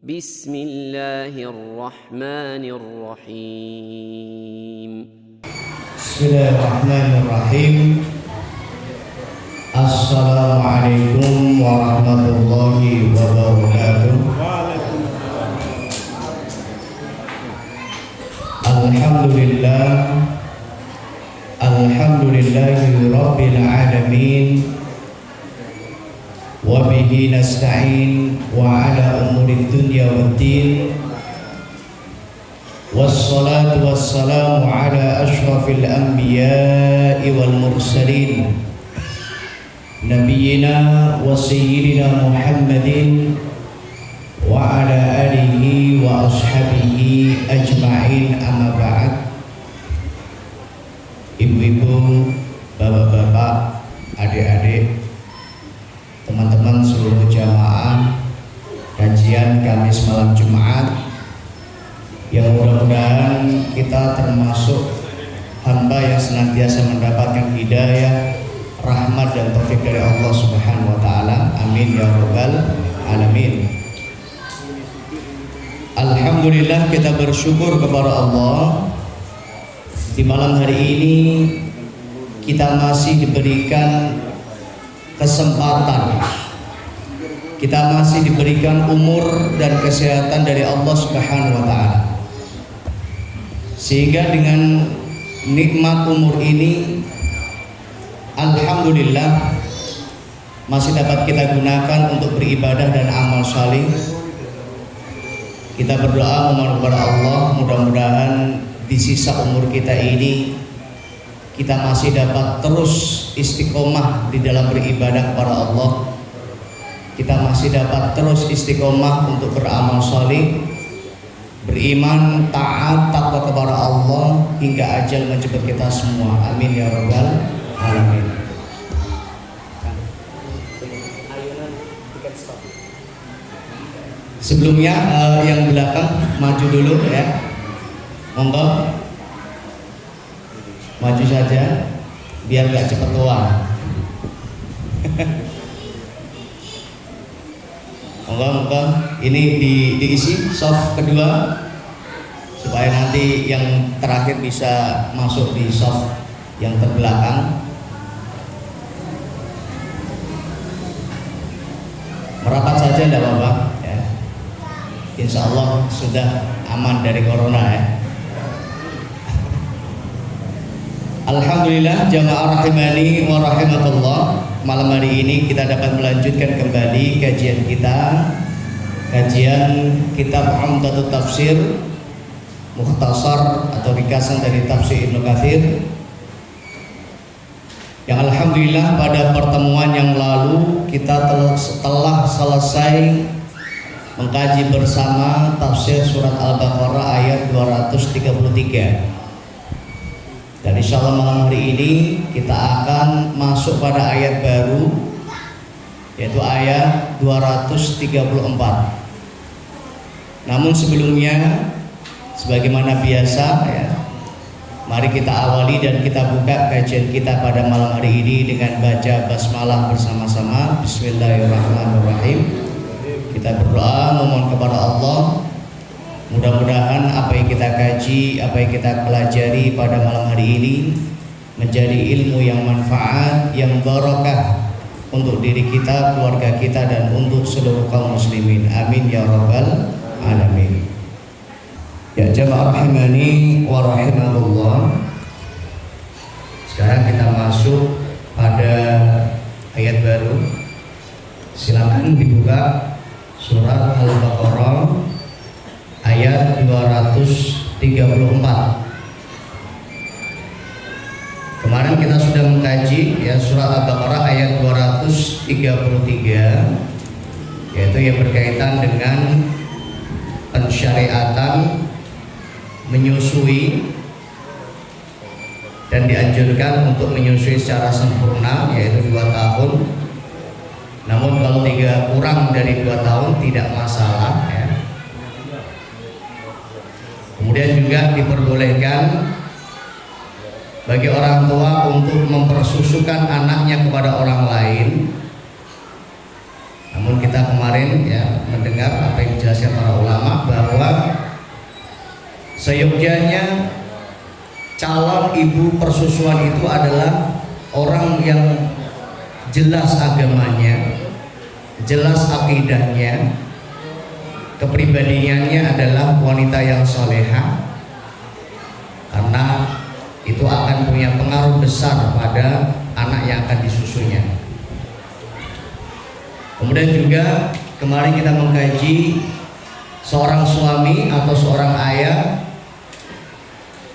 Bismillahirrahmanirrahim. Bismillahirrahmanirrahim. Assalamualaikum warahmatullahi wabarakatuh. Alhamdulillah, alhamdulillahi rabbil alamin. Wa bihi nasta'in wa ala umuri dunya waddin. Wassalatu wassalamu ala ashrafil anbiya'i wal mursalin, nabiyyina wa sayyidina Muhammadin wa ala alihi wa ashabihi ajma'in, amma ba'd. Ibu-ibu, bapak-bapak, adik-adik, teman-teman seluruh jamaah kajian Kamis malam Jumat, yang mudah-mudahan kita termasuk hamba yang senantiasa mendapatkan hidayah, rahmat dan taufik dari Allah Subhanahu wa taala. Amin ya rabbal alamin. Alhamdulillah, kita bersyukur kepada Allah di malam hari ini kita masih diberikan kesempatan, kita masih diberikan umur dan kesehatan dari Allah Subhanahu wa taala, sehingga dengan nikmat umur ini alhamdulillah masih dapat kita gunakan untuk beribadah dan amal saleh. Kita berdoa memohon kepada Allah, mudah-mudahan di sisa umur kita ini kita masih dapat terus istiqomah di dalam beribadah kepada Allah. Kita masih dapat terus istiqomah untuk beramal saleh, beriman, taat, takwa kepada Allah hingga ajal menjemput kita semua. Amin ya rabbal alamin. Sebelumnya yang belakang maju dulu ya, monggo maju saja biar gak cepat tua. Monggo ini diisi soft kedua supaya nanti yang terakhir bisa masuk di soft yang terbelakang. Merapat saja tidak apa-apa ya. Insya Allah sudah aman dari corona ya. Alhamdulillah, jamaah rahimani wa rahimatullah, malam hari ini kita dapat melanjutkan kembali kajian kita, kajian kitab Umdatut Tafsir, mukhtasar atau ringkasan dari tafsir Ibnu Katsir, yang alhamdulillah pada pertemuan yang lalu kita telah selesai mengkaji bersama tafsir surat Al-Baqarah ayat 233. Dan insya Allah malam hari ini kita akan masuk pada ayat baru, yaitu ayat 234. Namun sebelumnya, sebagaimana biasa ya, mari kita awali dan kita buka kajian kita pada malam hari ini dengan baca basmalah bersama-sama. Bismillahirrahmanirrahim. Kita berdoa memohon kepada Allah, mudah-mudahan apa yang kita kaji, apa yang kita pelajari pada malam hari ini menjadi ilmu yang manfaat, yang barokah untuk diri kita, keluarga kita, dan untuk seluruh kaum muslimin. Amin ya rabbal alamin. Ya jamaah rahimani wa rahimakumullah. Sekarang kita masuk pada ayat baru. Silakan dibuka surat Al-Baqarah ayat 234. Kemarin kita sudah mengkaji ya surat Al-Baqarah ayat 233, yaitu yang berkaitan dengan pensyariatan menyusui dan dianjurkan untuk menyusui secara sempurna, yaitu 2 tahun. Namun kalau kurang dari 2 tahun tidak masalah ya. Kemudian juga diperbolehkan bagi orang tua untuk mempersusukan anaknya kepada orang lain. Namun kita kemarin ya mendengar apa yang dijelaskan nasihat para ulama bahwa seyogyanya calon ibu persusuan itu adalah orang yang jelas agamanya, jelas akidahnya, kepribadiannya adalah wanita yang soleha, karena itu akan punya pengaruh besar pada anak yang akan disusunya. Kemudian juga kemarin kita mengkaji seorang suami atau seorang ayah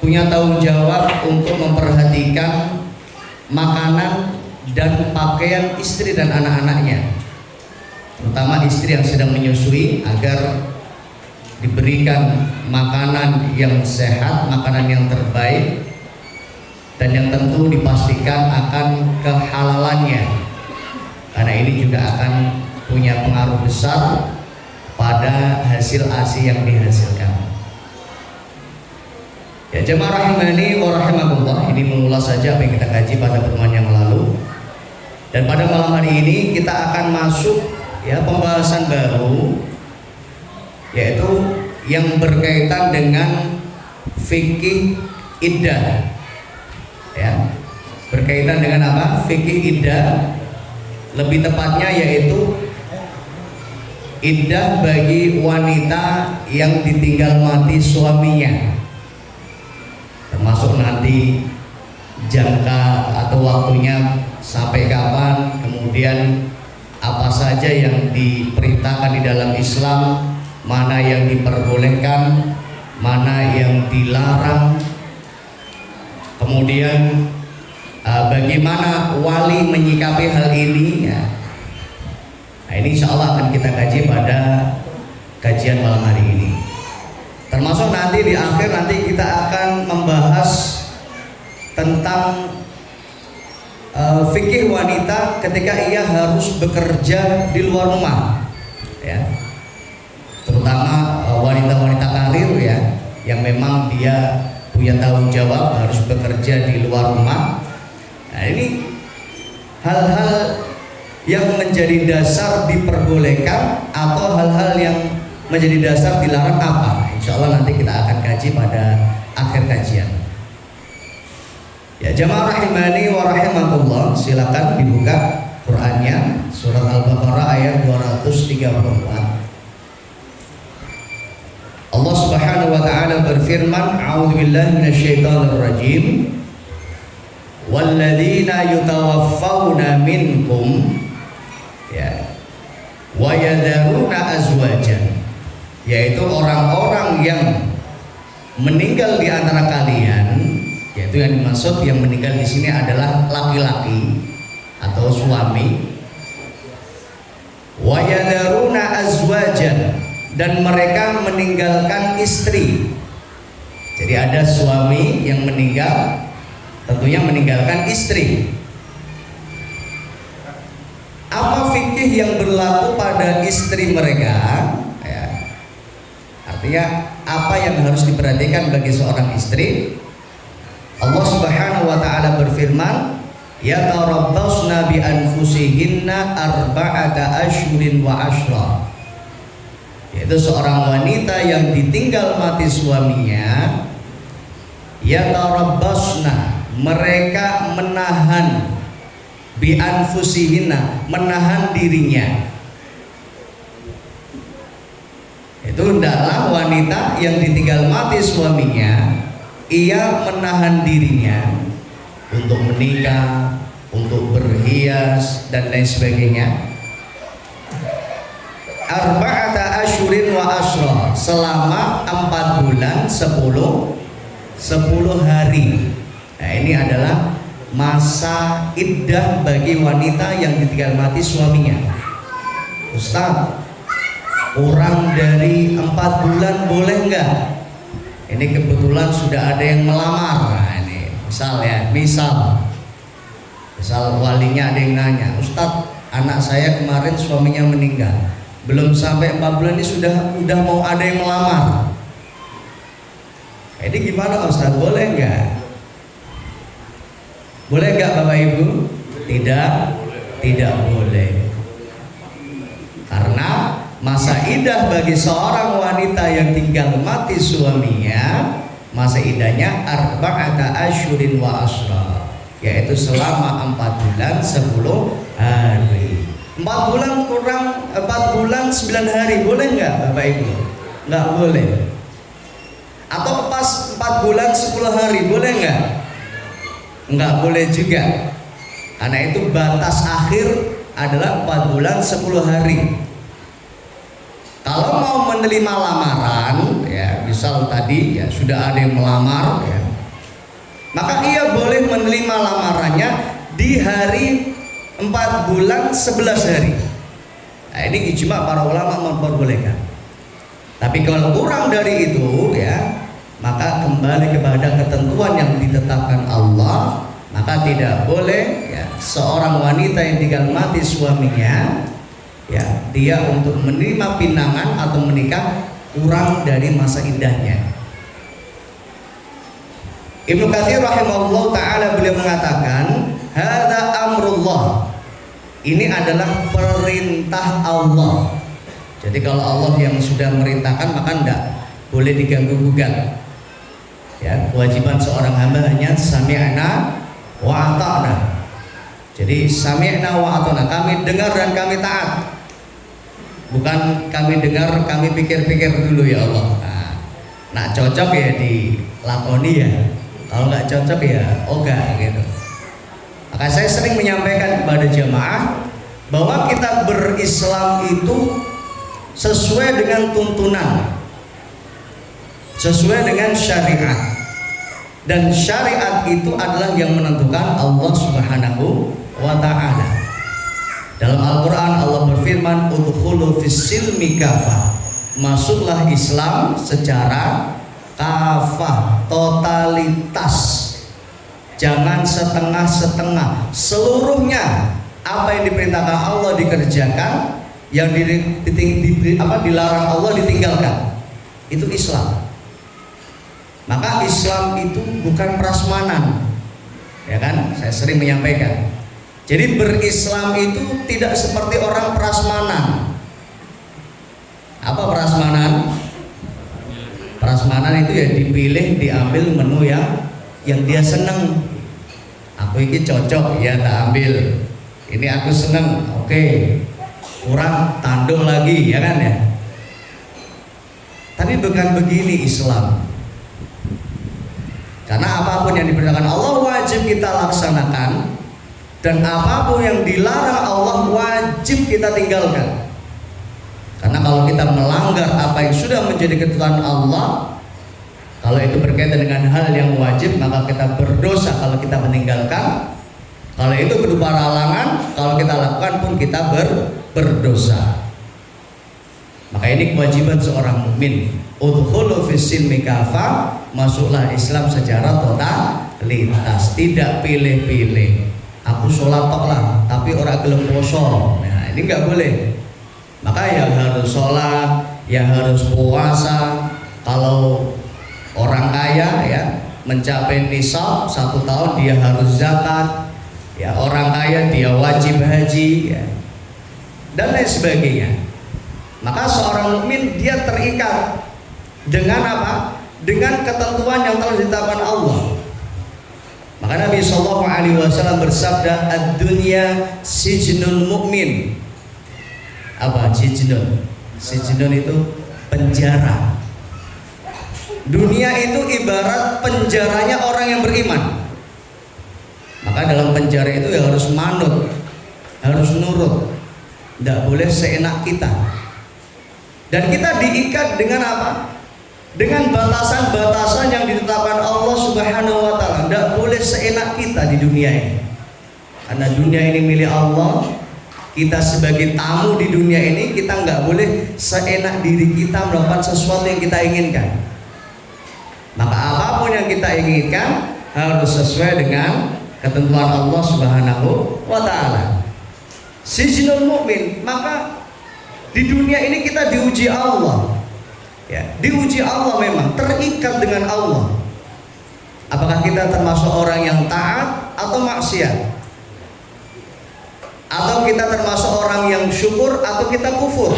punya tanggung jawab untuk memperhatikan makanan dan pakaian istri dan anak-anaknya, terutama istri yang sedang menyusui, agar diberikan makanan yang sehat, makanan yang terbaik, dan yang tentu dipastikan akan kehalalannya, karena ini juga akan punya pengaruh besar pada hasil ASI yang dihasilkan. Ya jemaah rahimani wa rahimakumullah, ini mengulas saja apa yang kita kaji pada pertemuan yang lalu. Dan pada malam hari ini kita akan masuk ya pembahasan baru, yaitu yang berkaitan dengan fikih iddah. Ya, berkaitan dengan apa? Fikih iddah, lebih tepatnya yaitu iddah bagi wanita yang ditinggal mati suaminya, termasuk nanti jangka atau waktunya sampai kapan, kemudian apa saja yang diperintahkan di dalam Islam, mana yang diperbolehkan, mana yang dilarang, kemudian bagaimana wali menyikapi hal ini ya. Nah, ini insya Allah akan kita kaji pada kajian malam hari ini. Termasuk nanti di akhir nanti kita akan membahas tentang fikih wanita ketika ia harus bekerja di luar rumah, ya, terutama wanita-wanita karir ya, yang memang dia punya tanggung jawab harus bekerja di luar rumah. Nah, ini hal-hal yang menjadi dasar diperbolehkan atau hal-hal yang menjadi dasar dilarang apa? Insya Allah nanti kita akan kaji pada akhir kajian. Ya jamaah rahimani wa rahimakumullah, silakan dibuka Qur'annya, surat Al-Baqarah ayat 234. Allah Subhanahu wa taala berfirman, a'udzubillahi minasyaitonir rajim. Walladzina yutawaffawna minkum ya wa yadharuna azwajan, yaitu orang-orang yang meninggal di antara kalian, yaitu yang dimaksud yang meninggal di sini adalah laki-laki atau suami. Wa yadaruna azwajan, dan mereka meninggalkan istri. Jadi ada suami yang meninggal, tentunya meninggalkan istri. Apa fikih yang berlaku pada istri mereka? Ya. Artinya apa yang harus diperhatikan bagi seorang istri? Allah Subhanahu wa taala berfirman, yatarabbasna bi anfusihinna arba'ata asyhurin wa asyra. Yaitu seorang wanita yang ditinggal mati suaminya, yatarabbasna, mereka menahan, bi anfusihinna, menahan dirinya. Itu adalah wanita yang ditinggal mati suaminya, ia menahan dirinya untuk menikah, untuk berhias dan lain sebagainya. Arba'ata asyurin wa asyra, selama 4 bulan 10 hari. Nah, ini adalah masa iddah bagi wanita yang ditinggal mati suaminya. Ustaz, kurang dari 4 bulan boleh enggak? Ini kebetulan sudah ada yang melamar. Nah, ini misal walinya ada yang nanya, Ustadz, anak saya kemarin suaminya meninggal, belum sampai 4 bulan ini sudah mau ada yang melamar. Ini gimana Ustadz, boleh nggak? Boleh nggak Bapak Ibu? Tidak boleh. Karena Masa iddah bagi seorang wanita yang tinggal mati suaminya, masa iddahnya arba'ata asyurin wa asra, yaitu selama 4 bulan 10 hari. 4 bulan kurang 4 bulan 9 hari, boleh nggak Bapak Ibu? Nggak boleh. Atau pas 4 bulan 10 hari, boleh nggak? Nggak boleh juga. Karena itu batas akhir adalah 4 bulan 10 hari. Kalau mau menerima lamaran, ya misal tadi ya sudah ada yang melamar, ya, maka ia boleh menerima lamarannya di hari 4 bulan 11 hari. Nah, ini ijma para ulama memperbolehkan. Tapi kalau kurang dari itu, ya maka kembali kepada ketentuan yang ditetapkan Allah. Maka tidak boleh ya seorang wanita yang tinggal mati suaminya, ya dia untuk menerima pinangan atau menikah kurang dari masa iddahnya. Ibnu Katsir rahimahullah taala beliau mengatakan, hadza amrullah. Ini adalah perintah Allah. Jadi kalau Allah yang sudah merintahkan maka tidak boleh diganggu gugat. Ya, kewajiban seorang hamba hanya sami'na wa ata'na. Jadi sami'na wa ata'na, kami dengar dan kami taat. Bukan kami dengar, kami pikir-pikir dulu ya Allah. Nah, cocok ya dilakoni ya. Kalau nggak cocok ya ogah gitu. Maka saya sering menyampaikan kepada jamaah bahwa kita berislam itu sesuai dengan tuntunan, sesuai dengan syariat. Dan syariat itu adalah yang menentukan Allah Subhanahu wa ta'ala. Dalam Al-Quran Allah berfirman, udkhulu fis-silmi kafah, masuklah Islam secara kafah, totalitas, jangan setengah-setengah, seluruhnya. Apa yang diperintahkan Allah dikerjakan, yang dilarang Allah ditinggalkan. Itu Islam. Maka Islam itu bukan prasmanan, ya kan? Saya sering menyampaikan. Jadi berislam itu tidak seperti orang prasmanan. Apa prasmanan? Prasmanan itu ya dipilih, diambil menu yang dia seneng. Aku ini cocok ya tak ambil. Ini aku seneng, oke. Kurang tanduk lagi, ya kan ya? Tapi bukan begini Islam. Karena apapun yang diperintahkan Allah wajib kita laksanakan, dan apapun yang dilarang Allah wajib kita tinggalkan. Karena kalau kita melanggar apa yang sudah menjadi ketentuan Allah, kalau itu berkaitan dengan hal yang wajib, maka kita berdosa kalau kita meninggalkan. Kalau itu berupa larangan, kalau kita lakukan pun kita berdosa. Maka ini kewajiban seorang mukmin. Udkhulu fis-silmi kafah, masuklah Islam secara totalitas, tidak pilih-pilih. Aku sholat tok lah, tapi orang gelem poso. Nah, ini nggak boleh. Maka yang harus sholat, yang harus puasa. Kalau orang kaya ya mencapai nisab 1 tahun dia harus zakat. Ya orang kaya dia wajib haji, ya, dan lain sebagainya. Maka seorang mukmin dia terikat dengan apa? Dengan ketentuan yang telah ditetapkan Allah. Maka Nabi SAW bersabda, ad-dunya sijnul mukmin. Apa sijnun? Sijnun itu penjara. Dunia itu ibarat penjaranya orang yang beriman. Maka dalam penjara itu ya harus manut, harus nurut, tidak boleh seenak kita. Dan kita diikat dengan apa? Dengan batasan-batasan yang ditetapkan Allah Subhanahu wa ta'ala. Tidak boleh seenak kita di dunia ini. Karena dunia ini milik Allah. Kita sebagai tamu di dunia ini, kita nggak boleh seenak diri kita melakukan sesuatu yang kita inginkan. Maka apapun yang kita inginkan harus sesuai dengan ketentuan Allah Subhanahu wa ta'ala. Sijnul mukmin, maka di dunia ini kita diuji Allah. Ya, diuji Allah, memang terikat dengan Allah. Apakah kita termasuk orang yang taat atau maksiat? Atau kita termasuk orang yang syukur atau kita kufur?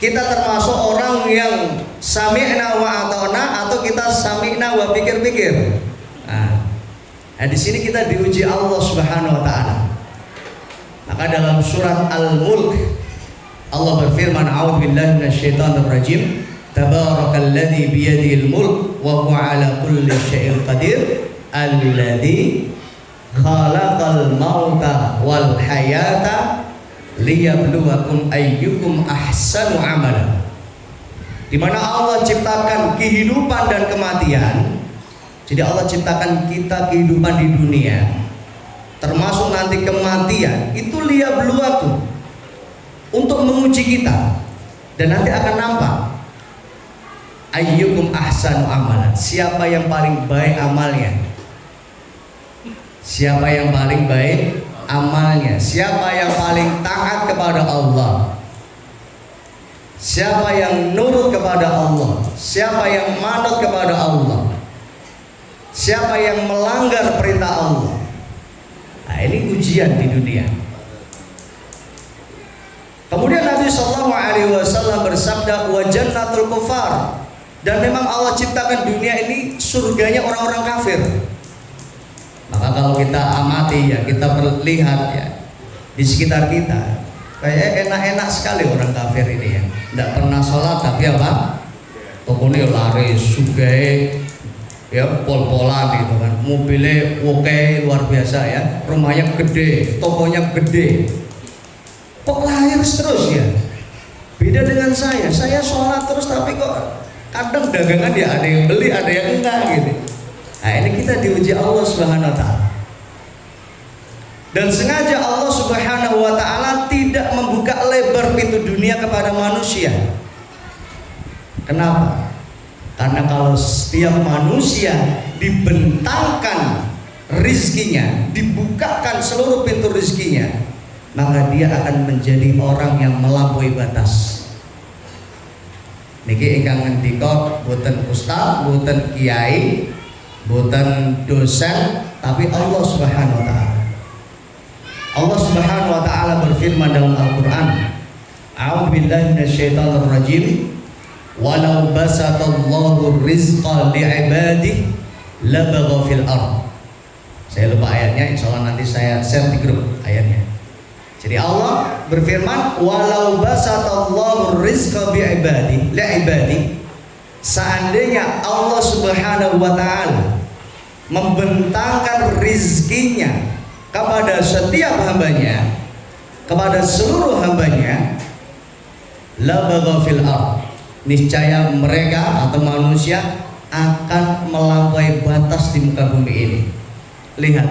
kita termasuk orang yang sami'na wa ata'na atau kita sami'na wa pikir-pikir. Nah, di sini kita diuji Allah Subhanahu wa taala. Maka dalam surat Al-Mulk Allah berfirman, a'udzubillahi minasyaitonir rajim, tabarakalladzi biyadihil mulk wa huwa 'ala kulli syai'in qadir, alladzi khalaqal mauta wal hayata liyabluwakum ayyukum ahsanu amala. Di mana Allah ciptakan kehidupan dan kematian. Jadi Allah ciptakan kita kehidupan di dunia, termasuk nanti kematian, itu liyabluwakum, untuk menguji kita. Dan nanti akan nampak ayyukum ahsanu amala, siapa yang paling baik amalnya. Siapa yang paling baik amalnya, siapa yang paling taat kepada Allah, siapa yang nurut kepada Allah, siapa yang manut kepada Allah, siapa yang melanggar perintah Allah. Nah, ini ujian di dunia. Kemudian Nabi SAW bersabda, wa jannatul kufar, dan memang Allah ciptakan dunia ini surganya orang-orang kafir. Maka kalau kita amati ya, kita lihat ya di sekitar kita, kayak enak-enak sekali orang kafir ini ya. Tidak pernah sholat tapi apa? Tokonya laris, sugai, ya pol-polan gitu kan. Mobilnya oke, luar biasa ya. Rumahnya gede, tokonya gede. Kok laris terus ya? Beda dengan saya sholat terus tapi kok kadang dagangan ya ada yang beli, ada yang enggak gitu. Nah, ini kita diuji Allah Subhanahu wa taala. Dan sengaja Allah Subhanahu wa taala tidak membuka lebar pintu dunia kepada manusia. Kenapa? Karena kalau setiap manusia dibentangkan rizkinya, dibukakan seluruh pintu rizkinya, maka dia akan menjadi orang yang melampaui batas. Niki ingkang ngendika boten ustaz, boten kiai, bukan dosen, tapi Allah Subhanahu wa taala. Allah Subhanahu wa taala berfirman dalam Al-Qur'an, a'udzubillahi minasyaitonir rajim, walau basatallahu rizqa li'ibadihi labagha fil ardh. Saya lupa ayatnya, insyaallah nanti saya share di grup ayatnya. Jadi Allah berfirman, walau basatallahu rizqa li'ibadihi, seandainya Allah Subhanahu wa taala membentangkan rizkinya kepada setiap hambanya, kepada seluruh hambanya, la bagha fil ardh, niscaya mereka atau manusia akan melampaui batas di muka bumi ini. Lihat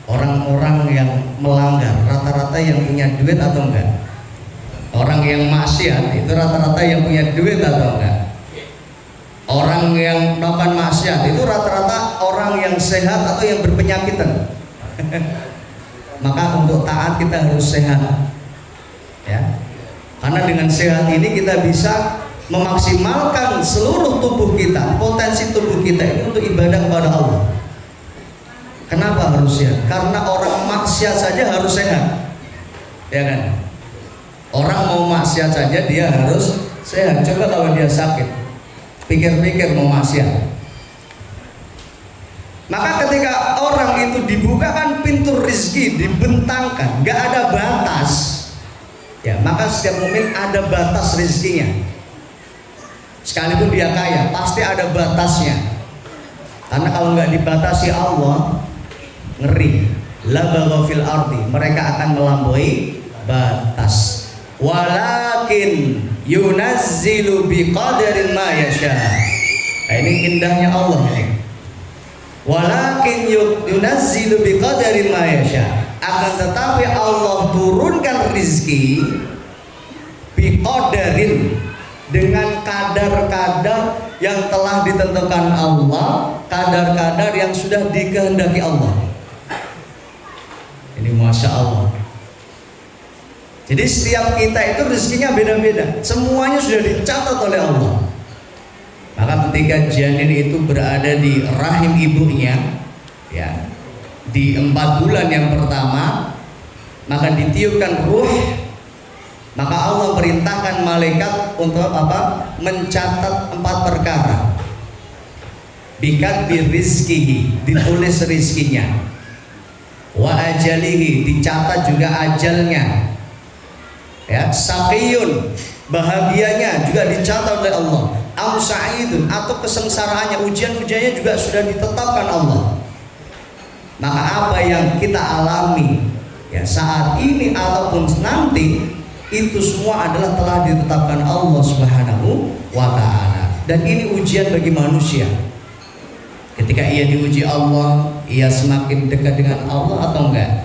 orang-orang yang melanggar, rata-rata yang punya duit atau enggak? Orang yang maksiat itu rata-rata yang punya duit atau enggak? Orang yang melakukan maksiat itu rata-rata orang yang sehat atau yang berpenyakitan. Maka untuk taat kita harus sehat, ya. Karena dengan sehat ini kita bisa memaksimalkan seluruh tubuh kita, potensi tubuh kita ini untuk ibadah kepada Allah. Kenapa harus sehat? Karena orang maksiat saja harus sehat, ya kan? Orang mau maksiat saja dia harus sehat. Coba kalau dia sakit, pikir-pikir mau maksiat. Maka ketika orang itu dibukakan pintu rizki, dibentangkan, gak ada batas, ya, maka setiap mukmin ada batas rizkinya. Sekalipun dia kaya, pasti ada batasnya. Karena kalau nggak dibatasi Allah, ngeri. La bagha fil ardi, mereka akan melampaui batas. Walakin yunazzilu biqadarin ma yasha. Nah, ini indahnya Allah ini. Walakin yunazzilu biqadarin ma yasha. Akan tetapi Allah turunkan rizki biqadarin, dengan kadar-kadar yang telah ditentukan Allah, kadar-kadar yang sudah dikehendaki Allah. Ini Masya Allah. Jadi setiap kita itu rezekinya beda-beda, semuanya sudah dicatat oleh Allah. Maka ketika janin itu berada di rahim ibunya, ya, di 4 bulan yang pertama, maka ditiupkan ruh, Maka Allah perintahkan malaikat untuk apa? Mencatat 4 perkara. Bikat birizkihi, ditulis rizkinya. Wa ajalihi, dicatat juga ajalnya. Ya, saqiyun, bahagianya juga dicatat oleh Allah. Am sa'idun, atau kesengsaraannya, ujian-ujiannya juga sudah ditetapkan Allah. Maka apa yang kita alami ya saat ini ataupun nanti, itu semua adalah telah ditetapkan Allah Subhanahu wa ta'ala. Dan ini ujian bagi manusia. Ketika ia diuji Allah, ia semakin dekat dengan Allah atau enggak?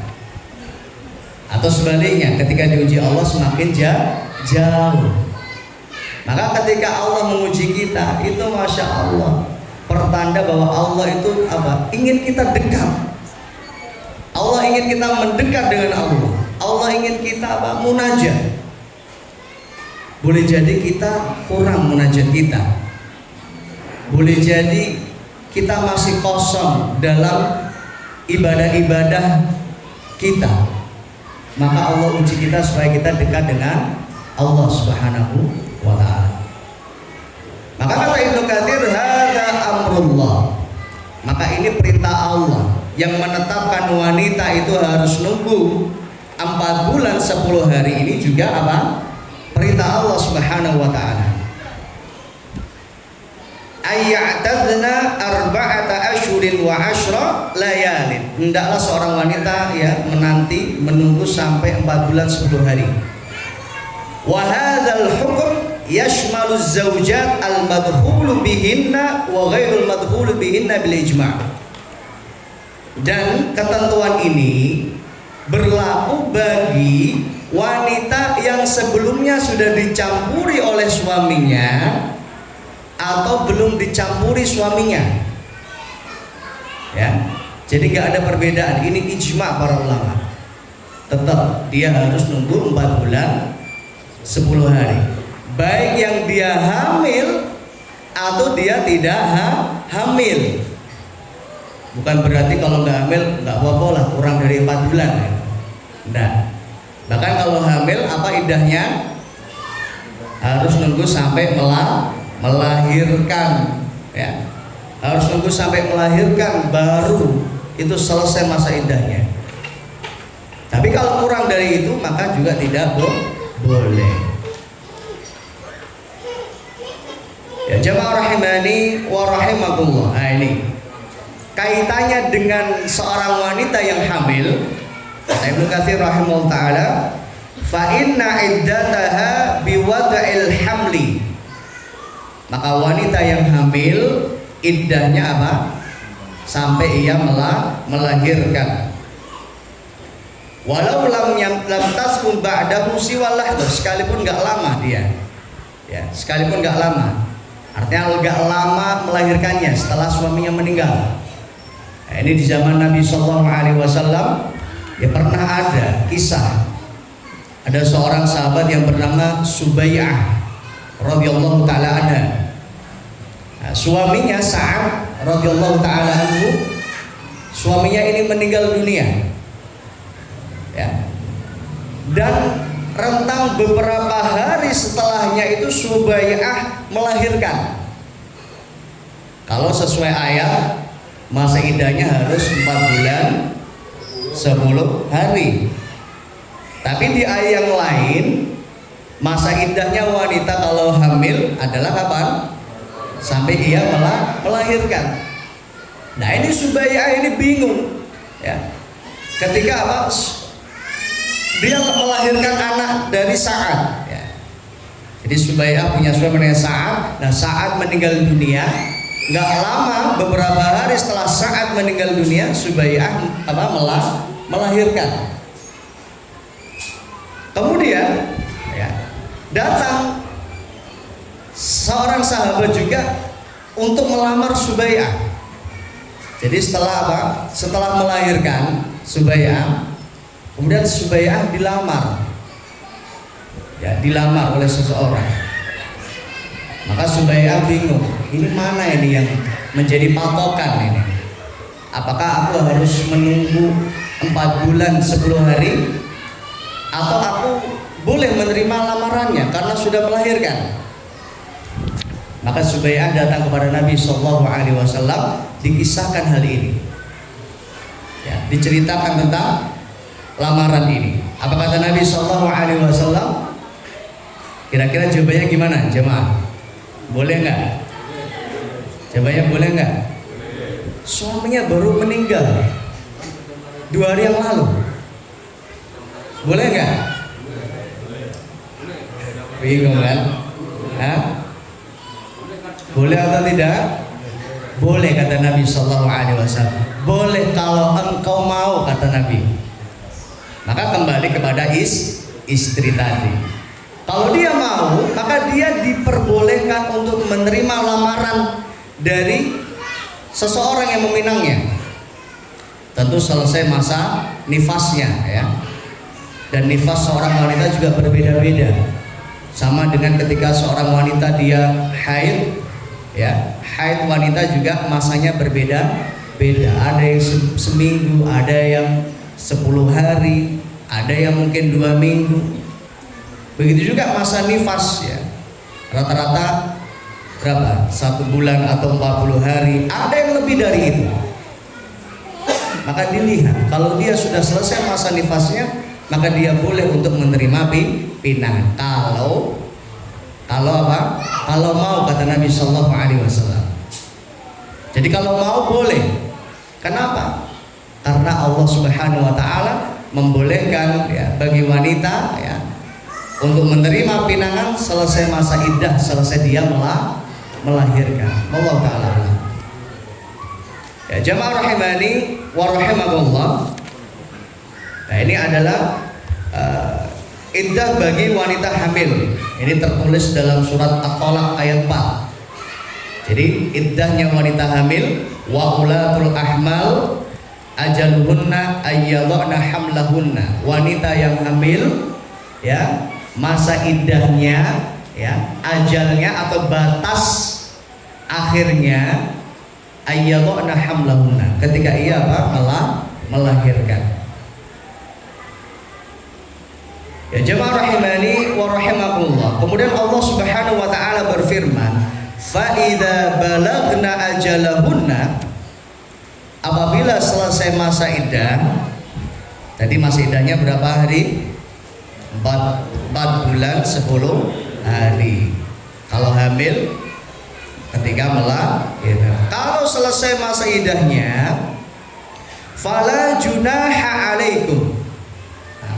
Atau sebaliknya, ketika diuji Allah semakin jauh. Maka ketika Allah menguji kita, itu Masya Allah, pertanda bahwa Allah itu apa? Ingin kita dekat. Allah ingin kita mendekat dengan Allah. Allah ingin kita apa? Munajat. Boleh jadi kita kurang munajat kita. Boleh jadi kita masih kosong dalam ibadah-ibadah kita. Maka Allah uji kita supaya kita dekat dengan Allah Subhanahu wa ta'ala. Maka kata Ibnu Katsir, hadza amrullah. Maka ini perintah Allah yang menetapkan wanita itu harus nunggu 4 bulan 10 hari. Ini juga apa? Perintah Allah Subhanahu wa ta'ala. Ayya'tadna arba'ata asyhurin wa asyra layalin. Hendaklah seorang wanita ya menunggu sampai 4 bulan 10 hari. Wa hadzal hukm yashmalu az-zawjat al-madkhulu bihinna wa ghairul madkhulu bihinna bil ijma'. Dan ketentuan ini berlaku bagi wanita yang sebelumnya sudah dicampuri oleh suaminya atau belum dicampuri suaminya. Ya. Jadi nggak ada perbedaan. Ini ijma' para ulama. Tetap dia harus nunggu 4 bulan 10 hari. Baik yang dia hamil atau dia tidak hamil. Bukan berarti kalau nggak hamil nggak apa-apa lah, kurang dari 4 bulan. Nah, bahkan kalau hamil apa iddahnya? Harus nunggu sampai melahirkan, ya. Harus nunggu sampai melahirkan baru itu selesai masa iddahnya. Tapi kalau kurang dari itu maka juga tidak boleh. Ya jamaah rahimani wa rahimakumullah. Nah ini kaitannya dengan seorang wanita yang hamil. Ibnu Katsir rahimahullah taala, fa inna iddataha biwada'il hamli. Maka wanita yang hamil iddahnya apa? Sampai ia melahirkan. Walau lam taskun ba'dahu siwalah, sekalipun enggak lama dia. Ya, sekalipun enggak lama. Artinya enggak lama melahirkannya setelah suaminya meninggal. Nah, ini di zaman Nabi sallallahu alaihi wasallam ya pernah ada kisah. Ada seorang sahabat yang bernama Subayyah radhiyallahu taala anha. Nah, suaminya Sa'ad radhiyallahu taala anhu, suaminya ini meninggal dunia. Ya. Dan rentang beberapa hari setelahnya itu Subayyah melahirkan. Kalau sesuai ayat masa iddahnya harus 4 bulan 10 hari. Tapi di ayat yang lain masa iddahnya wanita kalau hamil adalah kapan? Sampai ia melahirkan. Nah ini Subayyah ini bingung ya. Ketika apa? Dia melahirkan anak dari Sa'ad ya. Jadi Subayyah punya suami namanya Sa'ad. Nah Sa'ad meninggal dunia. Nggak lama, beberapa hari setelah Sa'ad meninggal dunia, Subayyah apa melahirkan. Kemudian ya, datang seorang sahabat juga untuk melamar Subayyah. Jadi setelah apa? Setelah melahirkan Subayyah, kemudian Subayyah dilamar. Ya, dilamar oleh seseorang. Maka Subayyah bingung, ini mana ini yang menjadi patokan ini? Apakah aku harus menunggu 4 bulan 10 hari, atau aku boleh menerima lamarannya karena sudah melahirkan. Maka Subai'ah datang kepada Nabi Shallallahu Alaihi Wasallam, dikisahkan hal ini, ya, diceritakan tentang lamaran ini. Apa kata Nabi Shallallahu Alaihi Wasallam? Kira-kira jawabannya gimana, jemaah? Boleh nggak? Jawabannya boleh nggak? Suaminya baru meninggal 2 hari yang lalu. Boleh nggak? Bingung kan? Hah? Boleh atau tidak? Boleh kata Nabi Sallallahu Alaihi Wasallam. Boleh kalau engkau mau kata Nabi. Maka kembali kepada istri tadi. Kalau dia mau, maka dia diperbolehkan untuk menerima lamaran dari seseorang yang meminangnya. Tentu selesai masa nifasnya, ya. Dan nifas seorang wanita juga berbeda-beda. Sama dengan ketika seorang wanita dia haid, ya, haid wanita juga masanya berbeda-beda. Ada yang seminggu, ada yang 10 hari, ada yang mungkin 2 minggu. Begitu juga masa nifas, ya. Rata-rata berapa? 1 bulan atau 40 hari. Ada yang lebih dari itu. Maka dilihat, kalau dia sudah selesai masa nifasnya, maka dia boleh untuk menerima pinangan. Kalau apa? Kalau mau kata Nabi Sallallahu Alaihi Wasallam. Jadi kalau mau boleh. Kenapa? Karena Allah Subhanahu Wa Taala membolehkan, ya, bagi wanita, ya, untuk menerima pinangan selesai masa iddah, selesai dia melahirkan. Allah Taala. Ya, jamaah rahimani wa rahimakumullah. Nah, ini adalah iddah bagi wanita hamil. Ini tertulis dalam surat At-Thalaq ayat 4. Jadi iddahnya wanita hamil, wa ulatul ahmal ajaluhunna ayyadhna hamlahunna. Wanita yang hamil, ya, masa iddahnya, ya, ajalnya atau batas akhirnya ayyadhna hamlahunna, ketika ia melahirkan. Ya jemaah rahimani wa rahimakumullah. Kemudian Allah Subhanahu wa taala berfirman, fa idza balagna ajalahunna, apabila selesai masa iddah. Tadi masa iddahnya berapa hari? 4 bulan 10 hari. Kalau hamil ketika melahirkan. Kalau selesai masa iddahnya, fala junaha alaikum.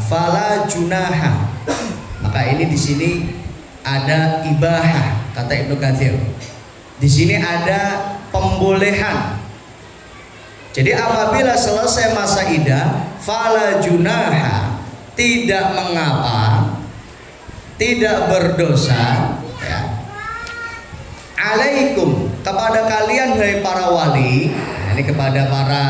Fala junaha. Maka ini di sini ada ibahah, kata Ibnu Katsir. Di sini ada pembolehan. Jadi apabila selesai masa iddah, fala junaha, tidak mengapa, tidak berdosa, ya, alaikum, kepada kalian dari para wali. Nah, ini kepada para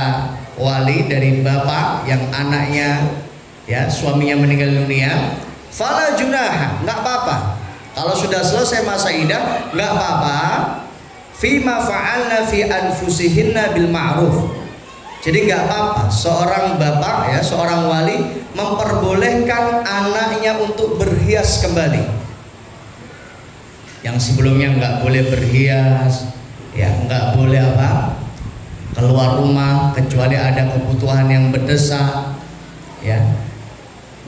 wali dari bapak yang anaknya, ya, suaminya meninggal dunia, fala junaha, nggak apa-apa. Kalau sudah selesai masa iddah, nggak apa-apa. Fima fa'alna fi anfusihinna bil ma'ruf. Jadi nggak apa-apa seorang bapak, ya, seorang wali memperbolehkan anaknya untuk berhias kembali. Yang sebelumnya nggak boleh berhias, ya, nggak boleh apa, keluar rumah kecuali ada kebutuhan yang mendesak, ya.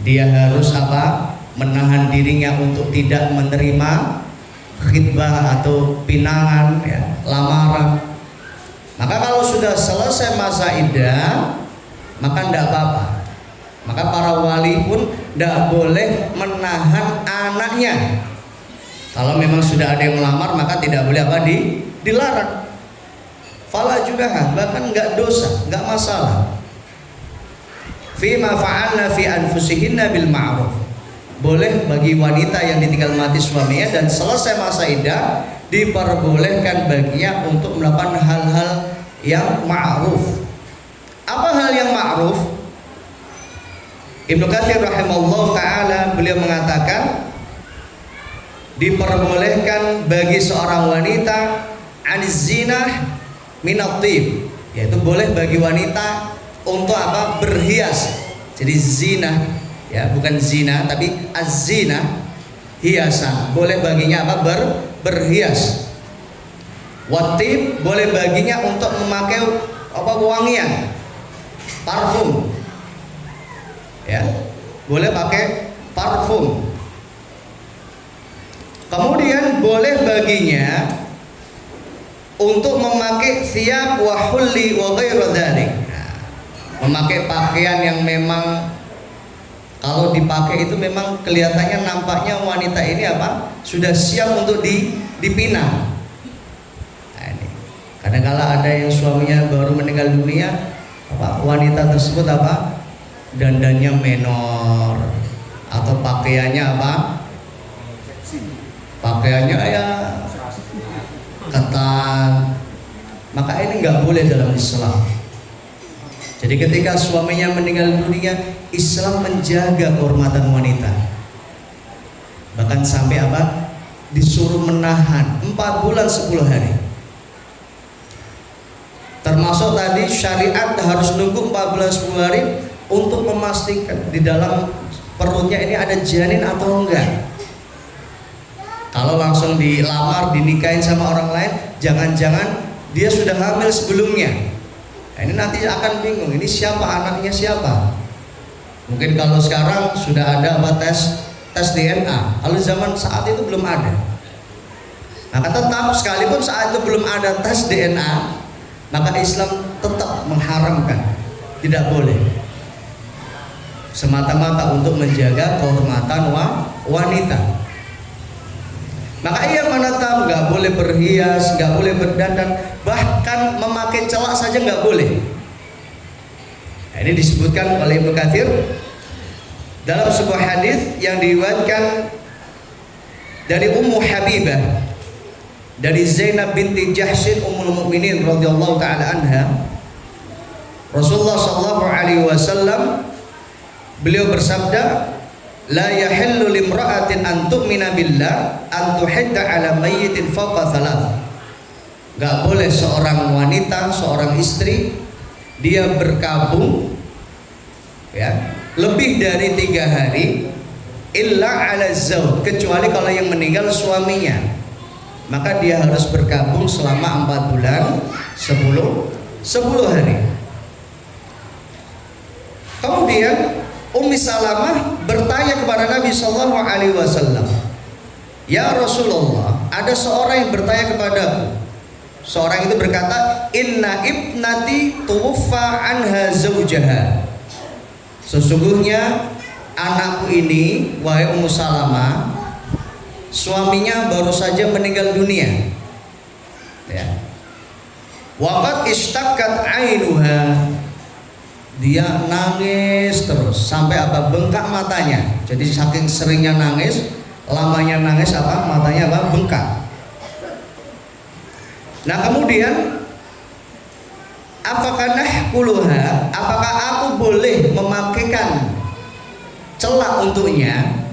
Dia harus apa? Menahan dirinya untuk tidak menerima khitbah atau pinangan, ya, lamaran. Maka kalau sudah selesai masa iddah, maka tidak apa-apa. Maka para wali pun tidak boleh menahan anaknya. Kalau memang sudah ada yang melamar, maka tidak boleh apa? Dilarang. Fala junaha, bahkan nggak dosa, nggak masalah. Fima fa'alna fi anfusihinna bil ma'ruf. Boleh bagi wanita yang ditinggal mati suaminya dan selesai masa iddah, diperbolehkan baginya untuk melakukan hal-hal yang ma'ruf. Apa hal yang ma'ruf? Ibnu Katsir rahimahullah ta'ala, beliau mengatakan diperbolehkan bagi seorang wanita aniz zinah minat thib, yaitu boleh bagi wanita untuk apa? Berhias. Jadi zina Ya, bukan zina tapi az-zina, hiasan. Boleh baginya apa? Berhias. Watib boleh baginya untuk memakai apa? Wangian, parfum. Ya, boleh pakai parfum. Kemudian boleh baginya untuk memakai thiyab wa hulli wa ghairu dzalik. Memakai pakaian yang memang kalau dipakai itu memang kelihatannya nampaknya wanita ini apa? Sudah siap untuk dipinang. Nah, ini. Kadang-kala ada yang suaminya baru meninggal dunia, apa? Wanita tersebut apa? Dandannya menor atau pakaiannya apa? Pakaiannya ya ketat. Maka ini nggak boleh dalam Islam. Jadi ketika suaminya meninggal dunia, Islam menjaga kehormatan wanita. Bahkan sampai apa? Disuruh menahan 4 bulan 10 hari. Termasuk tadi syariat harus nunggu 4 bulan 10 hari untuk memastikan di dalam perutnya ini ada janin atau enggak. Kalau langsung dilamar, dinikahin sama orang lain, jangan-jangan dia sudah hamil sebelumnya. Nah, ini nanti akan bingung, ini siapa anaknya siapa. Mungkin kalau sekarang sudah ada apa tes DNA, kalau zaman saat itu belum ada. Maka tetap sekalipun saat itu belum ada tes DNA, maka Islam tetap mengharamkan, tidak boleh. Semata-mata untuk menjaga kehormatan wanita. Maka ia menetap nggak boleh berhias, nggak boleh berdandan, bahkan memakai celak saja nggak boleh. Nah, ini disebutkan oleh Ibnu Katsir dalam sebuah hadis yang diriwayatkan dari Ummu Habibah dari Zainab binti Jahsy Ummul Mukminin radhiyallahu taala anha. Rasulullah sallallahu alaihi wasallam beliau bersabda, la yahillu limra'atin an tu'mina billah an tuhidda ala mayyitin fawqa thalath. Gak boleh seorang wanita, seorang istri dia berkabung ya lebih dari 3 hari illa ala zawj, kecuali kalau yang meninggal suaminya, maka dia harus berkabung selama 4 bulan 10 hari. Kemudian Ummi Salamah bertanya kepada Nabi Sallallahu Alaihi Wasallam, ya Rasulullah, ada seorang yang bertanya kepadaku. Seorang itu berkata, inna ibnati tuwaffa anha zawjaha. Sesungguhnya anakku ini, wahai Ummu Salamah, suaminya baru saja meninggal dunia. Ya. Waqad ishtaqat ainuha. Dia nangis terus sampai apa? Bengkak matanya. Jadi saking seringnya nangis, lamanya nangis apa? Matanya apa? Bengkak. Nah, kemudian apakah nahkuluha? Apakah aku boleh memakaikan celak untuknya?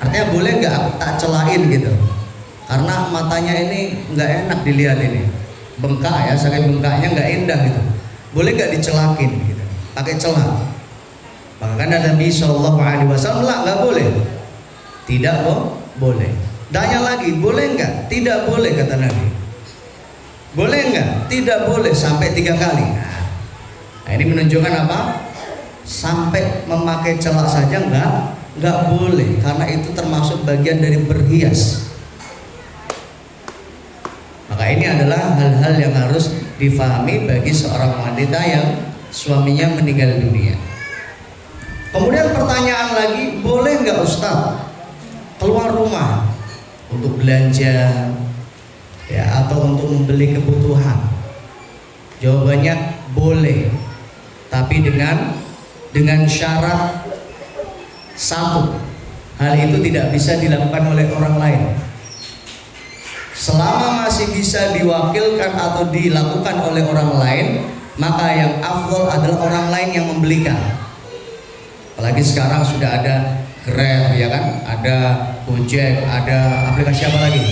Artinya boleh nggak aku tak celain gitu? Karena matanya ini nggak enak dilihat ini, bengkak ya, saking bengkaknya nggak indah gitu. Boleh nggak dicelakin gitu? Pakai celak. Bahkan Nabi Shallallahu Alaihi Wasallam nggak boleh. Tidak boleh. Tanya lagi, boleh nggak? Tidak boleh kata Nabi. Boleh nggak? Tidak boleh sampai 3 kali. Nah, ini menunjukkan apa? Sampai memakai celak saja nggak boleh, karena itu termasuk bagian dari berhias. Maka ini adalah hal-hal yang harus difahami bagi seorang wanita yang suaminya meninggal dunia. Kemudian pertanyaan lagi, boleh nggak Ustaz keluar rumah untuk belanja ya atau untuk membeli kebutuhan? Jawabannya boleh, tapi dengan syarat satu, hal itu tidak bisa dilakukan oleh orang lain. Selama masih bisa diwakilkan atau dilakukan oleh orang lain, maka yang afdol adalah orang lain yang membelikan. Apalagi sekarang sudah ada Grab ya kan, ada Gojek, ada aplikasi apa lagi?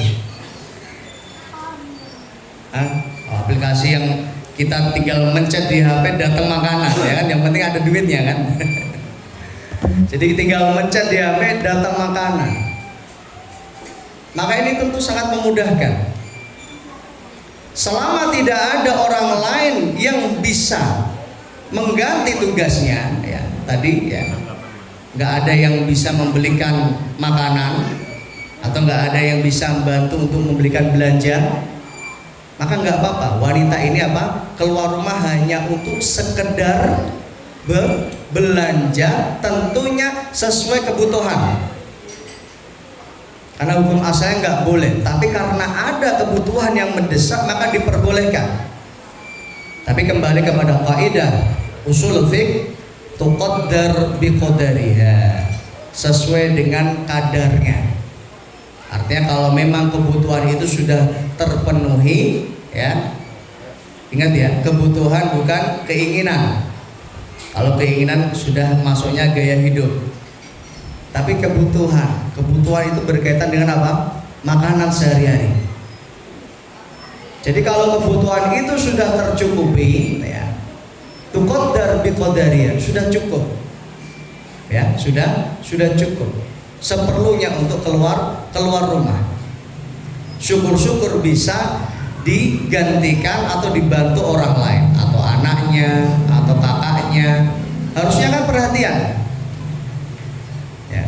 Aplikasi yang kita tinggal mencet di HP datang makanan ya kan, yang penting ada duitnya kan. Jadi tinggal mencet di HP, datang makanan. Maka ini tentu sangat memudahkan. Selama tidak ada orang lain yang bisa mengganti tugasnya, ya tadi ya, nggak ada yang bisa membelikan makanan atau nggak ada yang bisa membantu untuk membelikan belanja, maka nggak apa-apa. Wanita ini apa? Keluar rumah hanya untuk sekedar belanja, tentunya sesuai kebutuhan. Karena hukum asalnya nggak boleh, tapi karena ada kebutuhan yang mendesak maka diperbolehkan. Tapi kembali kepada kaidah usul fiqh, tuqaddar biqadariha, sesuai dengan kadarnya. Artinya kalau memang kebutuhan itu sudah terpenuhi, ya ingat ya, kebutuhan bukan keinginan. Kalau keinginan sudah masuknya gaya hidup. Tapi kebutuhan itu berkaitan dengan apa? Makanan sehari-hari. Jadi kalau kebutuhan itu sudah tercukupi, ya, tuqaddar biqadariha, sudah cukup. Ya, sudah cukup. Seperlunya untuk keluar rumah. Syukur-syukur bisa digantikan atau dibantu orang lain, atau anaknya, atau kakaknya. Harusnya kan perhatian. Ya.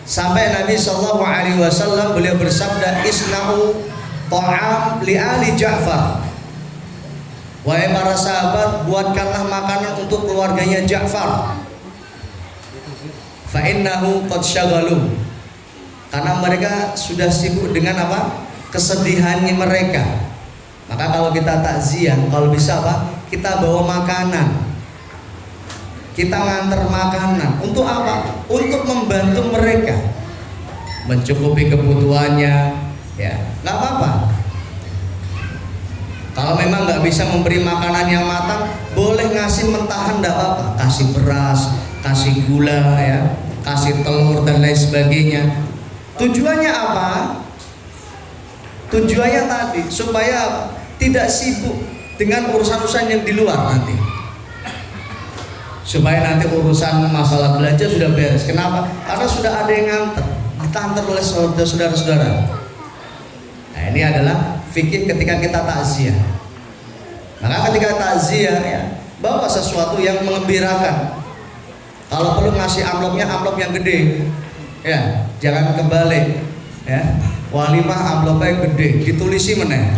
Sampai Nabi Shallallahu Alaihi Wasallam beliau bersabda, isna'u ta'am li ali Ja'far. Wahai para sahabat, buatkanlah makanan untuk keluarganya Ja'far. Fa innahu qad syaghalu. Karena mereka sudah sibuk dengan apa? Kesedihannya mereka. Maka kalau kita takziah, kalau bisa apa? Kita bawa makanan. Kita nganter makanan. Untuk apa? Untuk membantu mereka mencukupi kebutuhannya, ya. Nggak apa-apa. Kalau memang nggak bisa memberi makanan yang matang, boleh ngasih mentahan, nggak apa-apa. Kasih beras, kasih gula, ya, kasih telur dan lain sebagainya. Tujuannya apa? Tujuannya tadi supaya tidak sibuk dengan urusan-urusan yang di luar nanti. Supaya nanti urusan masalah belanja sudah beres. Kenapa? Karena sudah ada yang diantar oleh saudara-saudara. Nah, ini adalah fikih ketika kita takziah. Maka ketika takziah, ya, bawa sesuatu yang mengembirakan. Kalau perlu ngasih amplop yang gede, ya, jangan kebalik, ya. Walimah amplopnya gede, ditulisi meneh.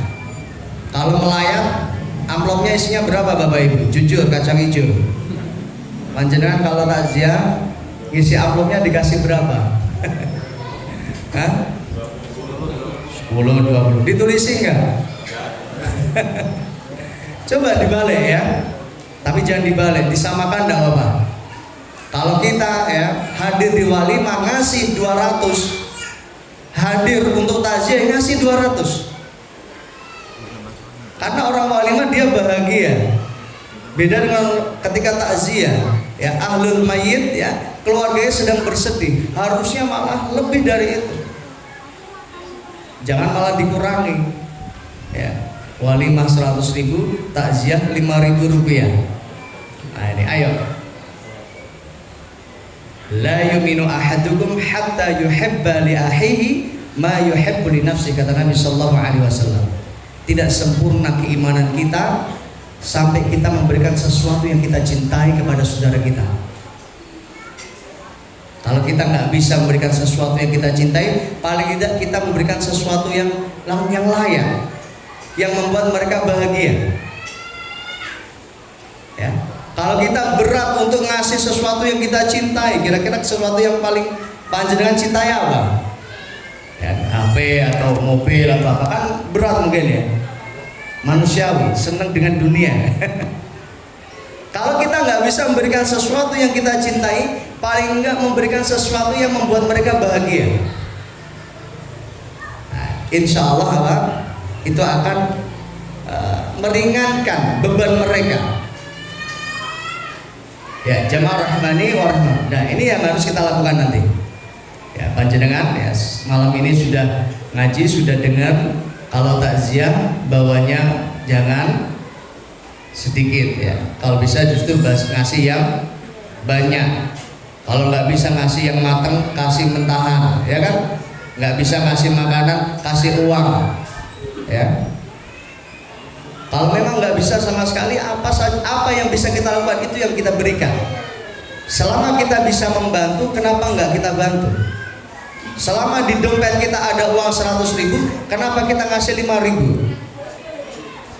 Kalau melayat, amplopnya isinya berapa Bapak Ibu? Jujur, kacang hijau. Panjenengan kalau takziah ngisi amplopnya dikasih berapa? Hah? 10, 20. Ditulisi enggak? Coba dibalik ya. Tapi jangan dibalik, disamakan enggak apa-apa. Kalau kita ya hadir di walimah ngasih 200, hadir untuk takziah ngasih 200. Karena orang walimah dia bahagia. Beda dengan ketika takziah, ya, ahlul mayyit, ya, keluarganya sedang bersedih, harusnya malah lebih dari itu. Jangan malah dikurangi. Ya, walimah 100.000, takziah 5.000 rupiah. Nah ini, ayo. La yuminu ahadukum hatta yuhibba li akhihi ma yuhibbu li nafsi, kata Nabi sallallahu alaihi wasallam. Tidak sempurna keimanan kita sampai kita memberikan sesuatu yang kita cintai kepada saudara kita. Kalau kita nggak bisa memberikan sesuatu yang kita cintai, paling tidak kita memberikan sesuatu yang layak, yang membuat mereka bahagia. Ya. Kalau kita berat untuk ngasih sesuatu yang kita cintai, kira-kira sesuatu yang paling panjenengan cintai apa? Ya, HP atau mobil atau apa, kan berat mungkin ya. Manusiawi, senang dengan dunia. Kalau kita nggak bisa memberikan sesuatu yang kita cintai, paling nggak memberikan sesuatu yang membuat mereka bahagia. Nah, insya Allah apa? Itu akan meringankan beban mereka. Ya, jamaah rahmani wa rahmah. Nah, ini yang harus kita lakukan nanti. Ya, panjenengan ya, malam ini sudah ngaji, sudah dengar. Kalau takziah bawanya jangan sedikit, ya. Kalau bisa justru ngasih yang banyak. Kalau nggak bisa ngasih yang matang, kasih mentahan, ya kan? Nggak bisa ngasih makanan, kasih uang, ya. Kalau memang nggak bisa sama sekali, apa yang bisa kita lakukan itu yang kita berikan. Selama kita bisa membantu, kenapa nggak kita bantu? Selama di dompet kita ada uang 100.000, kenapa kita ngasih 5.000?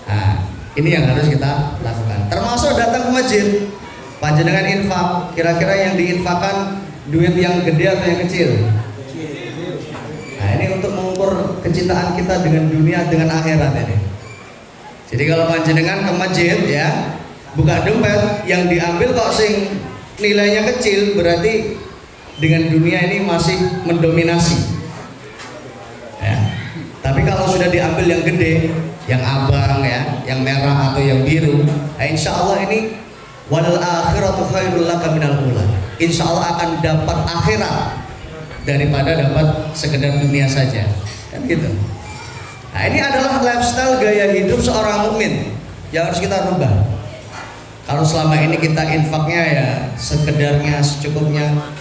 Nah, ini yang harus kita lakukan. Termasuk datang ke masjid, panjenengan infak, kira-kira yang diinfakkan duit yang gede atau yang kecil? Nah, ini untuk mengukur kecintaan kita dengan dunia, dengan akhirat ini. Jadi kalau panjenengan ke masjid, ya, buka dompet, yang diambil kok sing nilainya kecil, berarti dengan dunia ini masih mendominasi, ya. Tapi kalau sudah diambil yang gede, yang abang, ya, yang merah atau yang biru, insya Allah ini wal akhiratu khairul laka minal ula. Insya Allah akan dapat akhirat daripada dapat sekedar dunia saja, kan gitu. Nah, ini adalah lifestyle gaya hidup seorang mukmin yang harus kita rubah. Kalau selama ini kita infaknya ya sekedarnya, secukupnya,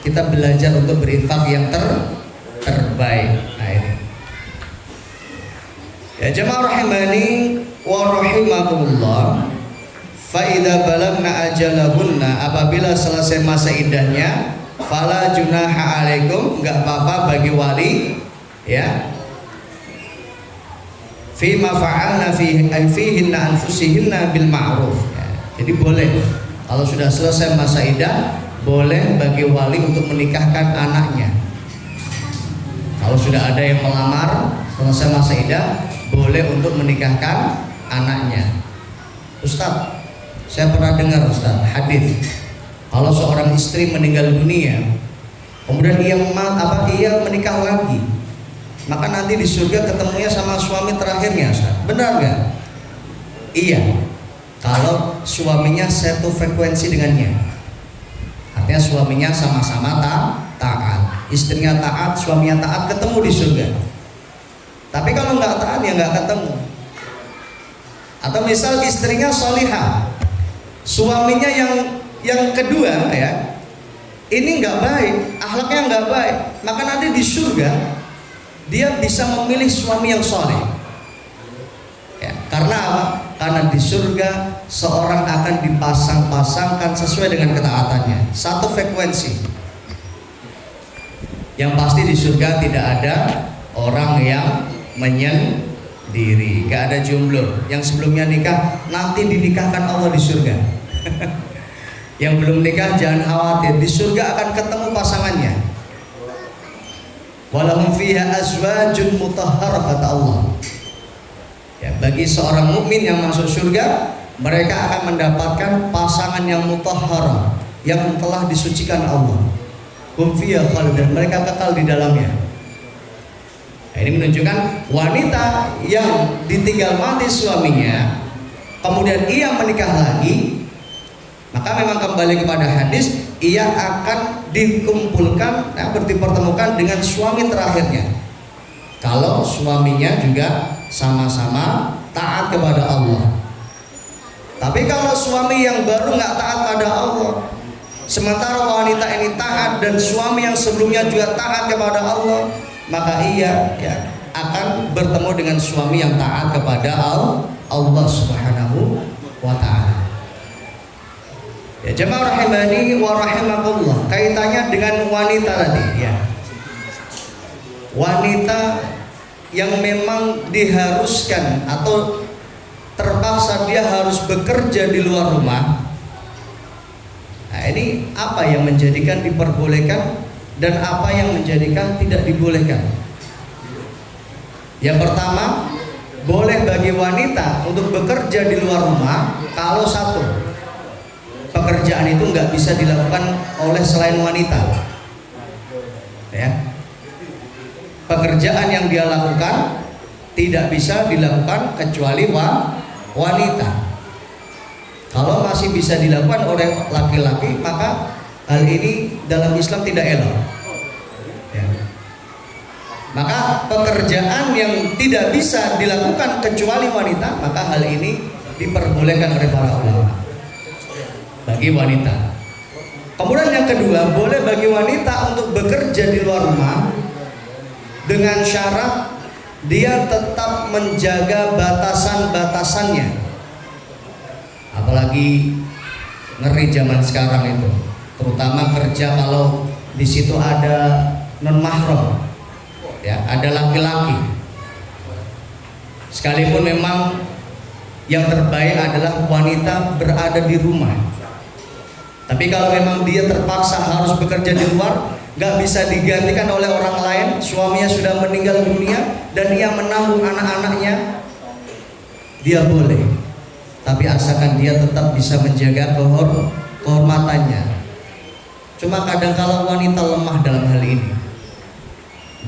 kita belajar untuk berinfak yang terbaik. Nah, ini. Ya jemaah rahimani wa rahimakumullah. Fa idza balagna ajalahunna, apabila selesai masa iddahnya, fala junaha alaikum, enggak apa-apa bagi wali, ya. Fi ma fa'alna fihinna anfusihinna bil ma'ruf. Ya, jadi boleh kalau sudah selesai masa iddah, boleh bagi wali untuk menikahkan anaknya. Kalau sudah ada yang melamar selesai masa iddah, boleh untuk menikahkan anaknya. Ustaz, saya pernah dengar Ustaz hadis, kalau seorang istri meninggal dunia, kemudian ia menikah lagi, maka nanti di surga ketemunya sama suami terakhirnya, Ustaz. Benar nggak? Iya. Kalau suaminya satu frekuensi dengannya, artinya suaminya sama-sama taat, istrinya taat, suaminya taat, ketemu di surga. Tapi kalau nggak taat ya nggak ketemu. Atau misal istrinya solihah, suaminya yang kedua, ya, ini nggak baik, akhlaknya nggak baik, maka nanti di surga dia bisa memilih suami yang soleh, ya, karena apa? Karena di surga seorang akan dipasang-pasangkan sesuai dengan ketaatannya, satu frekuensi. Yang pasti di surga tidak ada orang yang menyendiri, gak ada jomblo. Yang sebelumnya nikah nanti dinikahkan Allah di surga. Yang belum nikah jangan khawatir, di surga akan ketemu pasangannya. Walahum fiha azwajun mutahharah, kata Allah. Ya, bagi seorang mukmin yang masuk surga, mereka akan mendapatkan pasangan yang mutahharah, yang telah disucikan Allah. Hum fiha khalidun, mereka kekal di dalamnya. Nah, ini menunjukkan wanita yang ditinggal mati suaminya, kemudian ia menikah lagi, maka memang kembali kepada hadis, ia akan dikumpulkan, dipertemukan dengan suami terakhirnya. Kalau suaminya juga sama-sama taat kepada Allah. Tapi kalau suami yang baru nggak taat pada Allah, sementara wanita ini taat dan suami yang sebelumnya juga taat kepada Allah, maka ia akan bertemu dengan suami yang taat kepada Allah Subhanahu wa ta'ala. Ya jemaah rahimani wa rahimakumullah, kaitannya dengan wanita tadi, ya. Wanita yang memang diharuskan atau terpaksa dia harus bekerja di luar rumah. Nah, ini apa yang menjadikan diperbolehkan dan apa yang menjadikan tidak dibolehkan? Yang pertama, boleh bagi wanita untuk bekerja di luar rumah kalau satu, pekerjaan itu nggak bisa dilakukan oleh selain wanita, ya. Pekerjaan yang dia lakukan tidak bisa dilakukan kecuali wanita. Kalau masih bisa dilakukan oleh laki-laki, maka hal ini dalam Islam tidak elok, ya. Maka pekerjaan yang tidak bisa dilakukan kecuali wanita, maka hal ini diperbolehkan oleh para ulama bagi wanita. Kemudian yang kedua, boleh bagi wanita untuk bekerja di luar rumah dengan syarat dia tetap menjaga batasan-batasannya. Apalagi ngeri zaman sekarang itu, terutama kerja kalau di situ ada non mahram, ya, ada laki-laki. Sekalipun memang yang terbaik adalah wanita berada di rumah. Tapi kalau memang dia terpaksa harus bekerja di luar, gak bisa digantikan oleh orang lain, suaminya sudah meninggal dunia dan ia menanggung anak-anaknya, dia boleh. Tapi asalkan dia tetap bisa menjaga kehormatannya. Cuma kadang kalau wanita lemah dalam hal ini,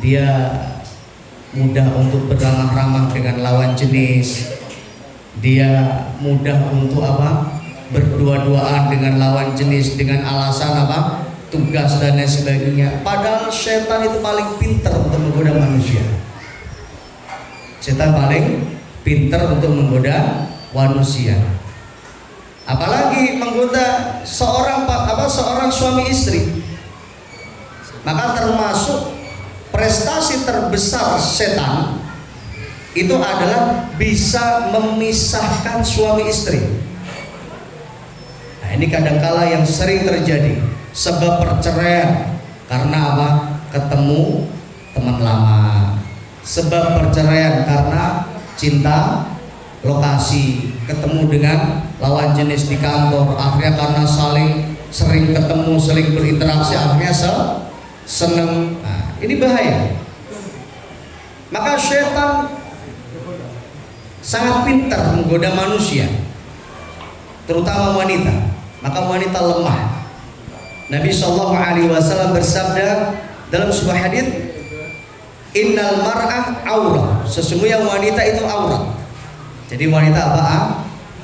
dia mudah untuk beramah-ramah dengan lawan jenis, dia mudah untuk berdua-duaan dengan lawan jenis dengan alasan tugas dan lain sebagainya. Padahal setan itu paling pintar untuk menggoda manusia. Setan paling pintar untuk menggoda manusia. Apalagi menggoda seorang suami istri. Maka termasuk prestasi terbesar setan itu adalah bisa memisahkan suami istri. Nah, ini kadangkala yang sering terjadi sebab perceraian karena ketemu teman lama. Sebab perceraian karena cinta lokasi, ketemu dengan lawan jenis di kantor, akhirnya karena sering ketemu, sering berinteraksi, akhirnya seneng. Nah, ini bahaya. Maka setan sangat pintar menggoda manusia, terutama wanita. Maka wanita lemah. Nabi SAW bersabda dalam sebuah hadis, innal mar'ah aurah, sesungguhnya wanita itu aurat. Jadi wanita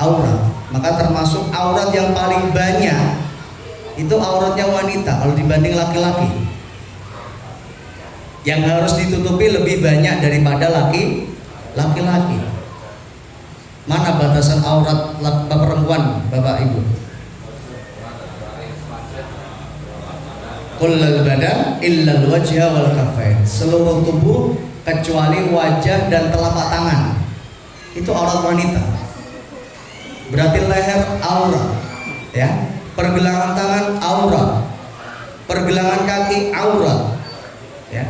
aurat. Maka termasuk aurat yang paling banyak itu auratnya wanita kalau dibanding laki-laki. Yang harus ditutupi lebih banyak daripada laki-laki. Mana batasan aurat perempuan, Bapak Ibu? Kullal badan illal wajha wal kafain, seluruh tubuh kecuali wajah dan telapak tangan. Itu aurat wanita. Berarti leher aurat, ya. Pergelangan tangan aurat. Pergelangan kaki aurat, ya.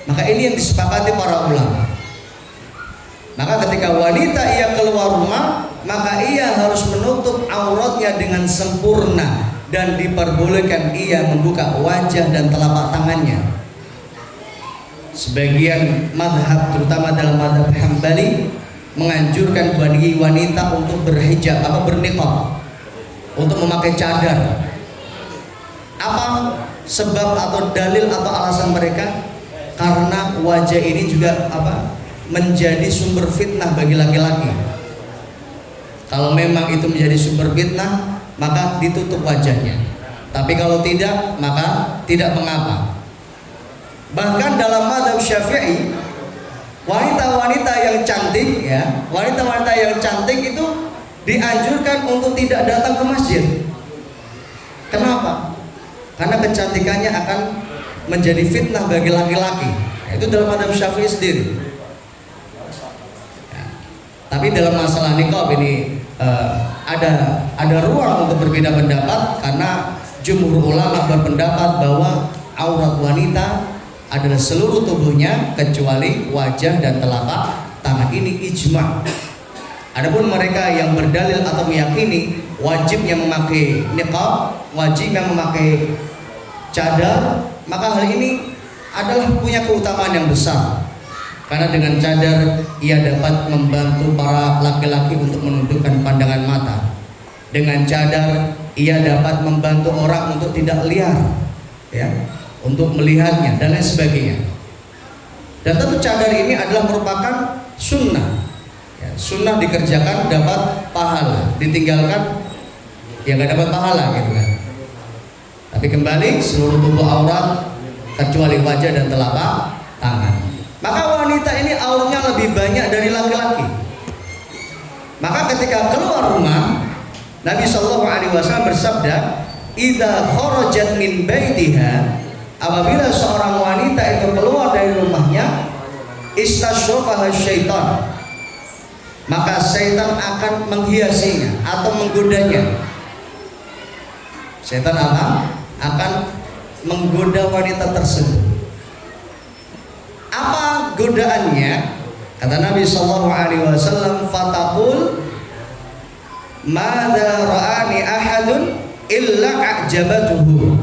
Maka ini yang disepakati para ulama. Maka ketika wanita ia keluar rumah, maka ia harus menutup auratnya dengan sempurna dan diperbolehkan ia membuka wajah dan telapak tangannya. Sebagian madhab, terutama dalam madhab Hambali, menganjurkan bagi wanita untuk berhijab berniqab, untuk memakai cadar. Apa sebab atau dalil atau alasan mereka? Karena wajah ini juga menjadi sumber fitnah bagi laki-laki. Kalau memang itu menjadi sumber fitnah, maka ditutup wajahnya. Tapi kalau tidak, maka tidak mengapa. Bahkan dalam mazhab Syafi'i, wanita-wanita yang cantik, ya, wanita-wanita yang cantik itu dianjurkan untuk tidak datang ke masjid. Kenapa? Karena kecantikannya akan menjadi fitnah bagi laki-laki. Nah, itu dalam mazhab Syafi'i sendiri. Ya. Tapi dalam masalah niqab ini ada ruang untuk berbeda pendapat, karena jumhur ulama berpendapat bahwa aurat wanita adalah seluruh tubuhnya kecuali wajah dan telapak tangan. Ini ijma. Adapun mereka yang berdalil atau meyakini wajibnya memakai niqab, wajibnya memakai cadar, maka hal ini adalah punya keutamaan yang besar. Karena dengan cadar ia dapat membantu para laki-laki untuk menundukkan pandangan mata. Dengan cadar ia dapat membantu orang untuk tidak liar, ya, untuk melihatnya dan lain sebagainya. Dan tentu cadar ini adalah merupakan sunnah. Ya, sunnah dikerjakan dapat pahala, ditinggalkan ya nggak dapat pahala, gitu kan. Tapi kembali seluruh tubuh aurat kecuali wajah dan telapak tangan. Maka wanita ini auratnya lebih banyak dari laki-laki. Maka ketika keluar rumah, Nabi Shallallahu Alaihi Wasallam bersabda, "Idza kharajat min baitiha," apabila seorang wanita itu keluar dari rumahnya, "istasyrafaha syaitan," maka syaitan akan menghiasinya atau menggodanya. Syaitan akan menggoda wanita tersebut. Apa godaannya? Kata Nabi Shallallahu Alaihi Wasallam, "Fataqul mada ra'ani ahadun illa a'jabatuhu."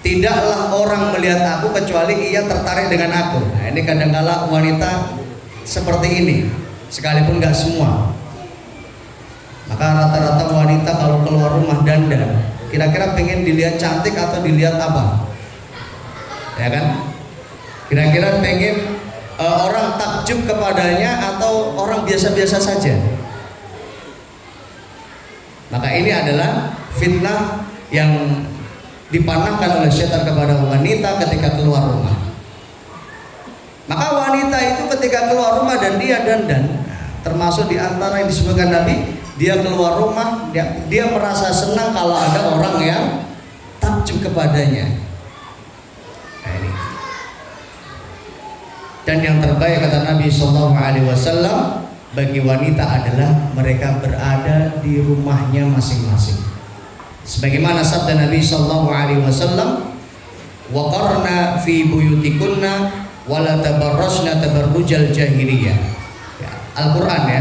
Tidaklah orang melihat aku kecuali ia tertarik dengan aku. Nah, ini kadang-kala wanita seperti ini, sekalipun nggak semua. Maka rata-rata wanita kalau keluar rumah dandan, kira-kira pengen dilihat cantik atau dilihat apa? Ya kan? Kira-kira pengen orang takjub kepadanya atau orang biasa-biasa saja? Maka ini adalah fitnah yang dipanahkan oleh setan kepada wanita ketika keluar rumah. Maka wanita itu ketika keluar rumah dan dia dandan, termasuk di antara yang disebutkan Nabi, dia keluar rumah, dia merasa senang kalau ada orang yang takjub kepadanya. Nah, ini. Dan yang terbaik kata Nabi Shallallahu Alaihi Wasallam bagi wanita adalah mereka berada di rumahnya masing-masing. Sebagaimana sabda Nabi Shallallahu Alaihi Wasallam, "Waqarna fi buyutikunna wala tabarrajna tabarrujal jahiliyah." Ya, Al-Quran ya,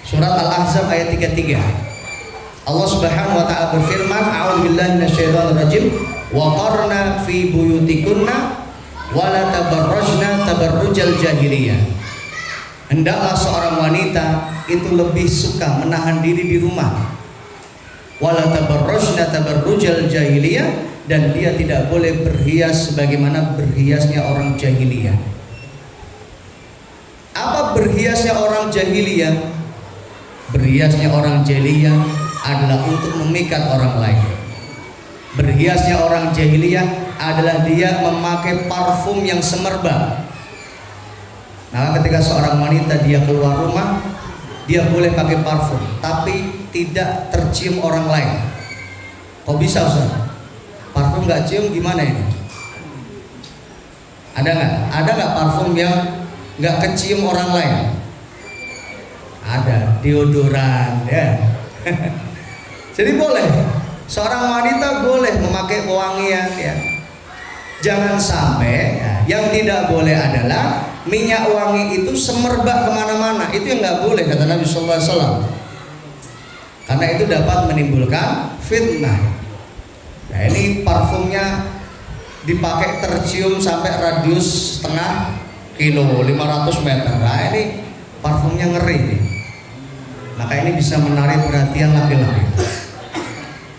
surat Al-Ahzab ayat 33. Allah Subhanahu wa taala berfirman, "A'udzubillahi minasyaitonir rajim, waqarna fi buyutikunna wala tabarrajna tabarrujal jahiliyah." Hendaklah seorang wanita itu lebih suka menahan diri di rumah. Wala tabarrajna tabarrujal jahiliyah, dan dia tidak boleh berhias sebagaimana berhiasnya orang jahiliyah. Apa berhiasnya orang jahiliyah? Berhiasnya orang jahiliyah adalah untuk memikat orang lain. Berhiasnya orang jahiliyah adalah dia memakai parfum yang semerbak. Nah, ketika seorang wanita dia keluar rumah, dia boleh pakai parfum, tapi tidak tercium orang lain. Kok bisa, Ustaz? Parfum nggak cium gimana ini? Ada nggak? Ada nggak parfum yang nggak kecium orang lain? Ada, deodoran ya. Jadi boleh, seorang wanita boleh memakai wangian ya. Jangan sampai ya, yang tidak boleh adalah minyak wangi itu semerbak kemana-mana. Itu yang nggak boleh kata Nabi Sallallahu Alaihi Wasallam. Karena itu dapat menimbulkan fitnah. Nah, ini parfumnya dipakai tercium sampai radius setengah kilo, 500 meter. Nah, ini parfumnya ngeri nih. Maka ini bisa menarik perhatian laki-laki.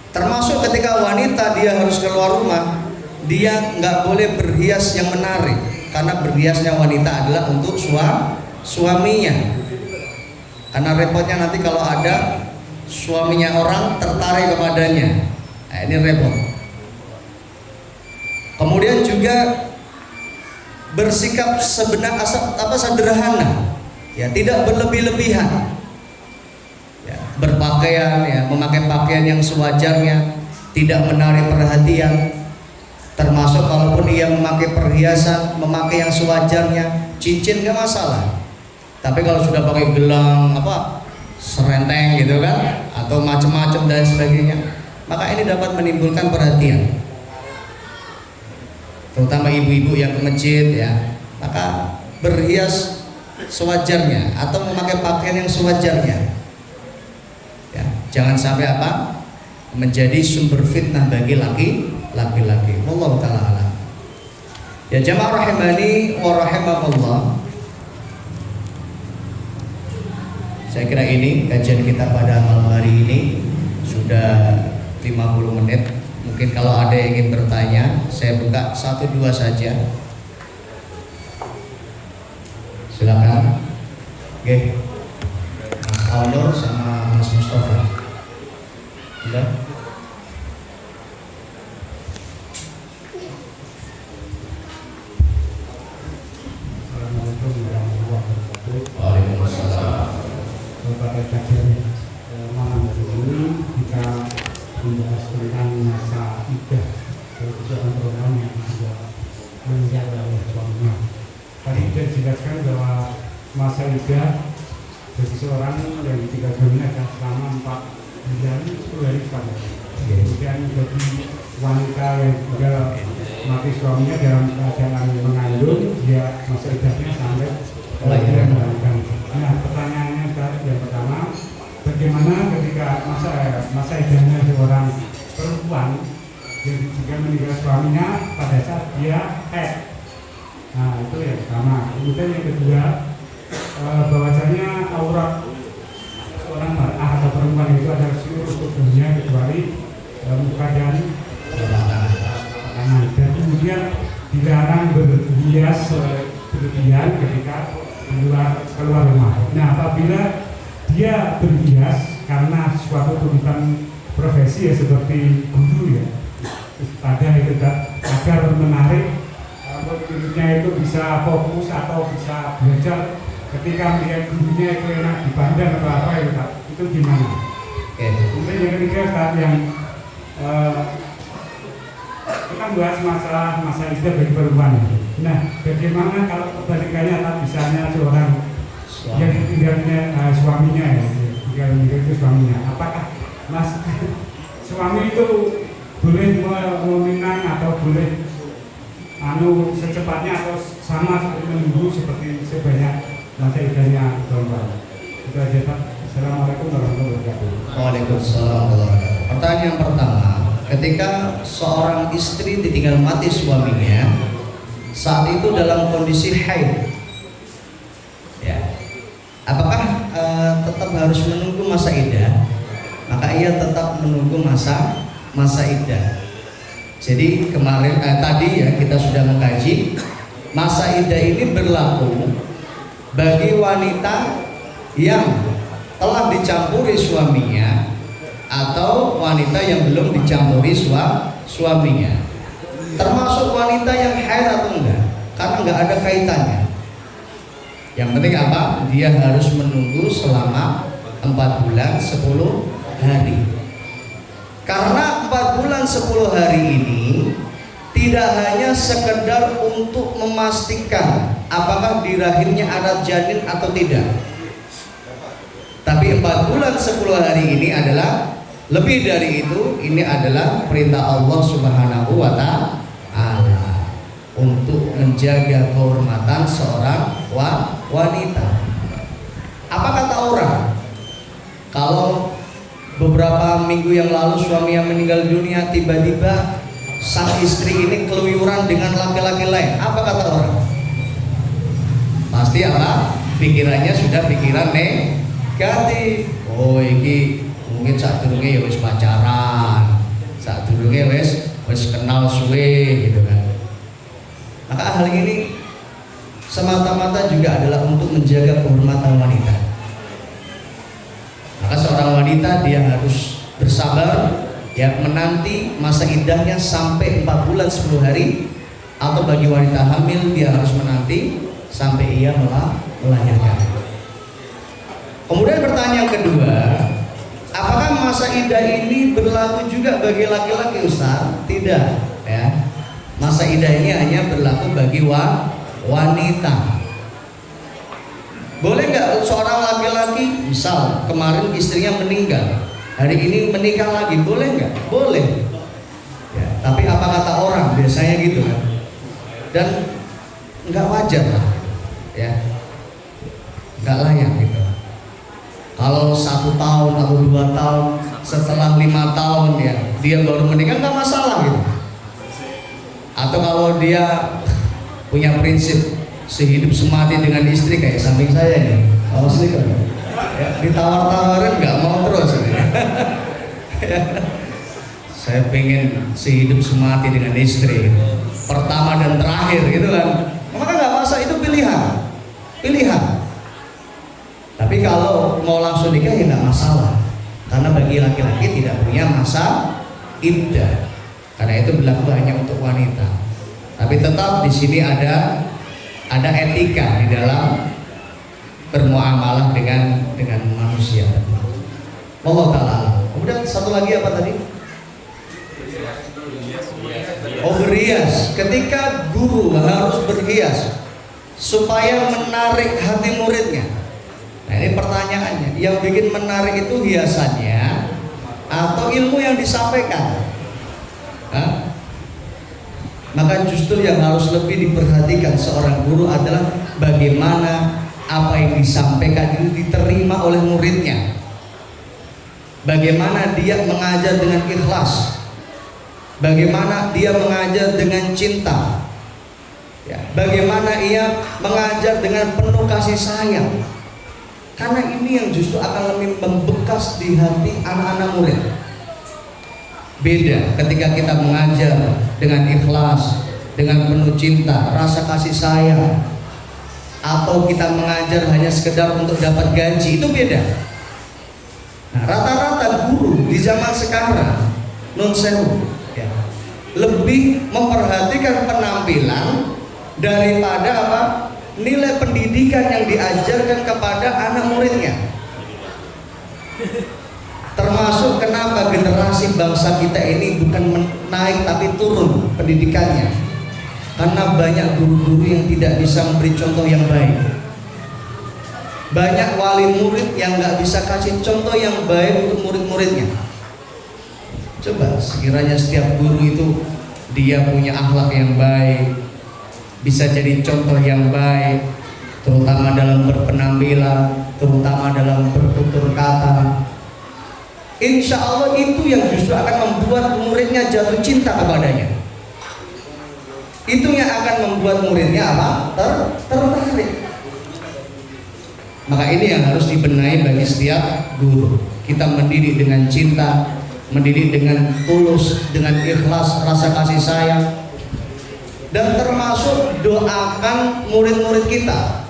Termasuk ketika wanita dia harus keluar rumah, dia nggak boleh berhias yang menarik, karena berhiasnya wanita adalah untuk suaminya. Karena repotnya nanti kalau ada suaminya orang tertarik kepadanya. Nah, ini repot. Kemudian juga bersikap sederhana, ya, tidak berlebih-lebihan. Ya, berpakaian, ya, memakai pakaian yang sewajarnya, tidak menarik perhatian. Termasuk kalaupun dia memakai perhiasan, memakai yang sewajarnya, cincin gak masalah. Tapi kalau sudah pakai gelang, serenteng gitu kan, atau macam-macam dan sebagainya, maka ini dapat menimbulkan perhatian. Terutama ibu-ibu yang ke masjid ya, maka berhias sewajarnya atau memakai pakaian yang sewajarnya. Ya, jangan sampai menjadi sumber fitnah bagi laki-laki. Wallahu ta'ala alam. Ya jamaah rahimani wa rahimakumullah. Saya kira ini kajian kita pada malam hari ini sudah 50 menit. Mungkin kalau ada yang ingin bertanya, saya buka 1-2 saja. Silakan. Oke. Mas Aldo sama Mas Mustafa. Sudah. Waalaikumsalam. Pada kajian malam hari ini kita bisa dijelaskan bahwa masa iddah bagi seorang yang ditinggalkannya adalah selama 4 bulan 10 hari sekali. Kemudian bagi wanita yang juga mati suaminya dalam keadaan mengandung, dia masa iddahnya sampai melahirkan. Nah, pertanyaannya yang pertama, bagaimana ketika masa iddahnya seorang perempuan yang juga meninggal suaminya pada saat dia haid? Nah, itu yang pertama. Kemudian yang kedua, bahwasanya aurat seorang mar'ah atau perempuan itu adalah seluruh tubuhnya kecuali muka dan tangan. Dan kemudian dilarang berhias berlebihan ketika keluar rumah. Nah, apabila dia berhias karena suatu tuntutan profesi ya, seperti guru ya, pada itu agar menarik muridnya itu bisa fokus atau bisa belajar ketika melihat gurunya itu enak dipandang atau apa itu gimana? Kemudian yang ketiga saat yang kita bahas masalah masa iddah bagi perempuan. Nah, bagaimana kalau kebalikannya misalnya seorang yang tinggalnya suaminya ya, tinggal itu suaminya, apakah suami itu boleh meminang atau boleh secepatnya atau sama seperti menunggu seperti sebanyak masa iddahnya perempuan? Itu aja Pak. Assalamualaikum warahmatullahi wabarakatuh. Waalaikumsalam warahmatullahi wabarakatuh. Pertanyaan yang pertama, ketika seorang istri ditinggal mati suaminya saat itu dalam kondisi haid, ya, apakah tetap harus menunggu masa iddah? Maka ia tetap menunggu masa iddah. Jadi kemarin tadi ya kita sudah mengkaji masa iddah ini berlaku bagi wanita yang telah dicampuri suaminya atau wanita yang belum dicampuri suaminya, termasuk wanita yang haid atau enggak, karena enggak ada kaitannya. Yang penting apa? Dia harus menunggu selama 4 bulan 10 hari. Karena 4 bulan 10 hari ini tidak hanya sekedar untuk memastikan apakah di rahimnya ada janin atau tidak, tapi 4 bulan 10 hari ini adalah lebih dari itu. Ini adalah perintah Allah Subhanahu wa Ta'ala untuk menjaga kehormatan seorang wanita. Apa kata orang? Kalau beberapa minggu yang lalu suami yang meninggal dunia, tiba-tiba sang istri ini keluyuran dengan laki-laki lain, apa kata orang? Pasti apa? Pikirannya sudah pikiran negatif. Oh, ini mungkin saat durunge ya wis pacaran, saat durunge wis kenal suwe gitu kan. Maka hal ini semata-mata juga adalah untuk menjaga kehormatan wanita. Maka seorang wanita dia harus bersabar ya, menanti masa iddahnya sampai 4 bulan 10 hari, atau bagi wanita hamil dia harus menanti sampai ia melahirkan. Kemudian pertanyaan kedua, apakah masa iddah ini berlaku juga bagi laki-laki, Ustaz? Tidak ya. Masa iddah ini hanya berlaku bagi wanita. Boleh nggak seorang laki-laki, misal kemarin istrinya meninggal, hari ini menikah lagi, boleh nggak? Boleh. Ya, tapi apa kata orang biasanya gitu kan? Dan nggak wajar lah, ya, nggak layak gitu. Kalau 1 tahun atau 2 tahun setelah 5 tahun ya dia baru menikah, nggak masalah gitu. Atau kalau dia punya prinsip sehidup semati dengan istri kayak samping saya nih, asli kan, ya, ditawar-tawarin nggak mau terus ya. Saya pengen sehidup semati dengan istri, pertama dan terakhir gitu kan, maka nggak masalah, itu pilihan. Tapi kalau mau langsung nikah ya nggak masalah, karena bagi laki-laki tidak punya masa iddah, karena itu berlaku hanya untuk wanita. Tapi tetap di sini ada etika di dalam bermuamalah dengan manusia. Allah Ta'ala. Kemudian satu lagi apa tadi? Oh, berhias. Ketika guru harus berhias, supaya menarik hati muridnya. Nah ini pertanyaannya, yang bikin menarik itu hiasannya atau ilmu yang disampaikan? Hah? Maka justru yang harus lebih diperhatikan seorang guru adalah bagaimana apa yang disampaikan itu diterima oleh muridnya. Bagaimana dia mengajar dengan ikhlas, bagaimana dia mengajar dengan cinta, ya, bagaimana ia mengajar dengan penuh kasih sayang. Karena ini yang justru akan lebih membekas di hati anak-anak murid. Beda ketika kita mengajar dengan ikhlas, dengan penuh cinta, rasa kasih sayang, atau kita mengajar hanya sekedar untuk dapat gaji, itu beda. Nah, rata-rata guru di zaman sekarang non sewu, ya, lebih memperhatikan penampilan daripada apa? Nilai pendidikan yang diajarkan kepada anak muridnya. Termasuk kenapa generasi bangsa kita ini bukan naik tapi turun pendidikannya, karena banyak guru-guru yang tidak bisa memberi contoh yang baik. Banyak wali murid yang nggak bisa kasih contoh yang baik untuk murid-muridnya. Coba sekiranya setiap guru itu dia punya akhlak yang baik, bisa jadi contoh yang baik, terutama dalam berpenampilan, terutama dalam bertutur kata, insya Allah itu yang justru akan membuat muridnya jatuh cinta kepadanya. Itu yang akan membuat muridnya apa? Tertarik. Maka ini yang harus dibenahi bagi setiap guru. Kita mendidik dengan cinta, mendidik dengan tulus, dengan ikhlas, rasa kasih sayang, dan termasuk doakan murid-murid kita.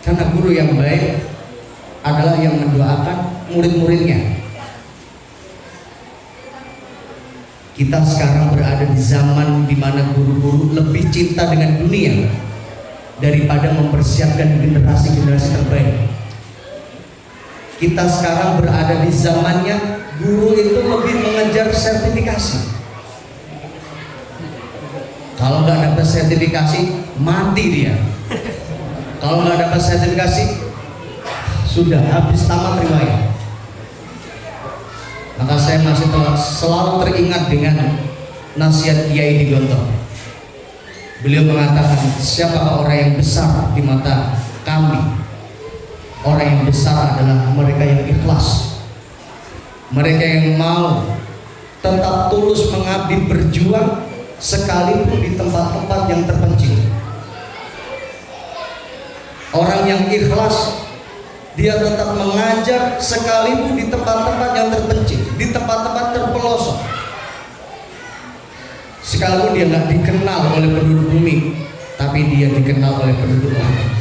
Karena guru yang baik adalah yang mendoakan murid-muridnya. Kita sekarang berada di zaman di mana guru-guru lebih cinta dengan dunia daripada mempersiapkan generasi-generasi terbaik. Kita sekarang berada di zamannya guru itu lebih mengejar sertifikasi. Kalau nggak dapat sertifikasi, mati dia. Kalau nggak dapat sertifikasi, sudah habis tamat riwayat. Maka saya masih selalu teringat dengan nasihat Kiai di Gontor. Beliau mengatakan, siapa orang yang besar di mata kami? Orang yang besar adalah mereka yang ikhlas, mereka yang mau tetap tulus mengabdi berjuang sekalipun di tempat-tempat yang terpencil. Orang yang ikhlas, dia tetap mengajar sekalipun di tempat-tempat yang terpencil, di tempat-tempat terpelosok. Sekalipun dia nggak dikenal oleh penduduk bumi, tapi dia dikenal oleh penduduk langit.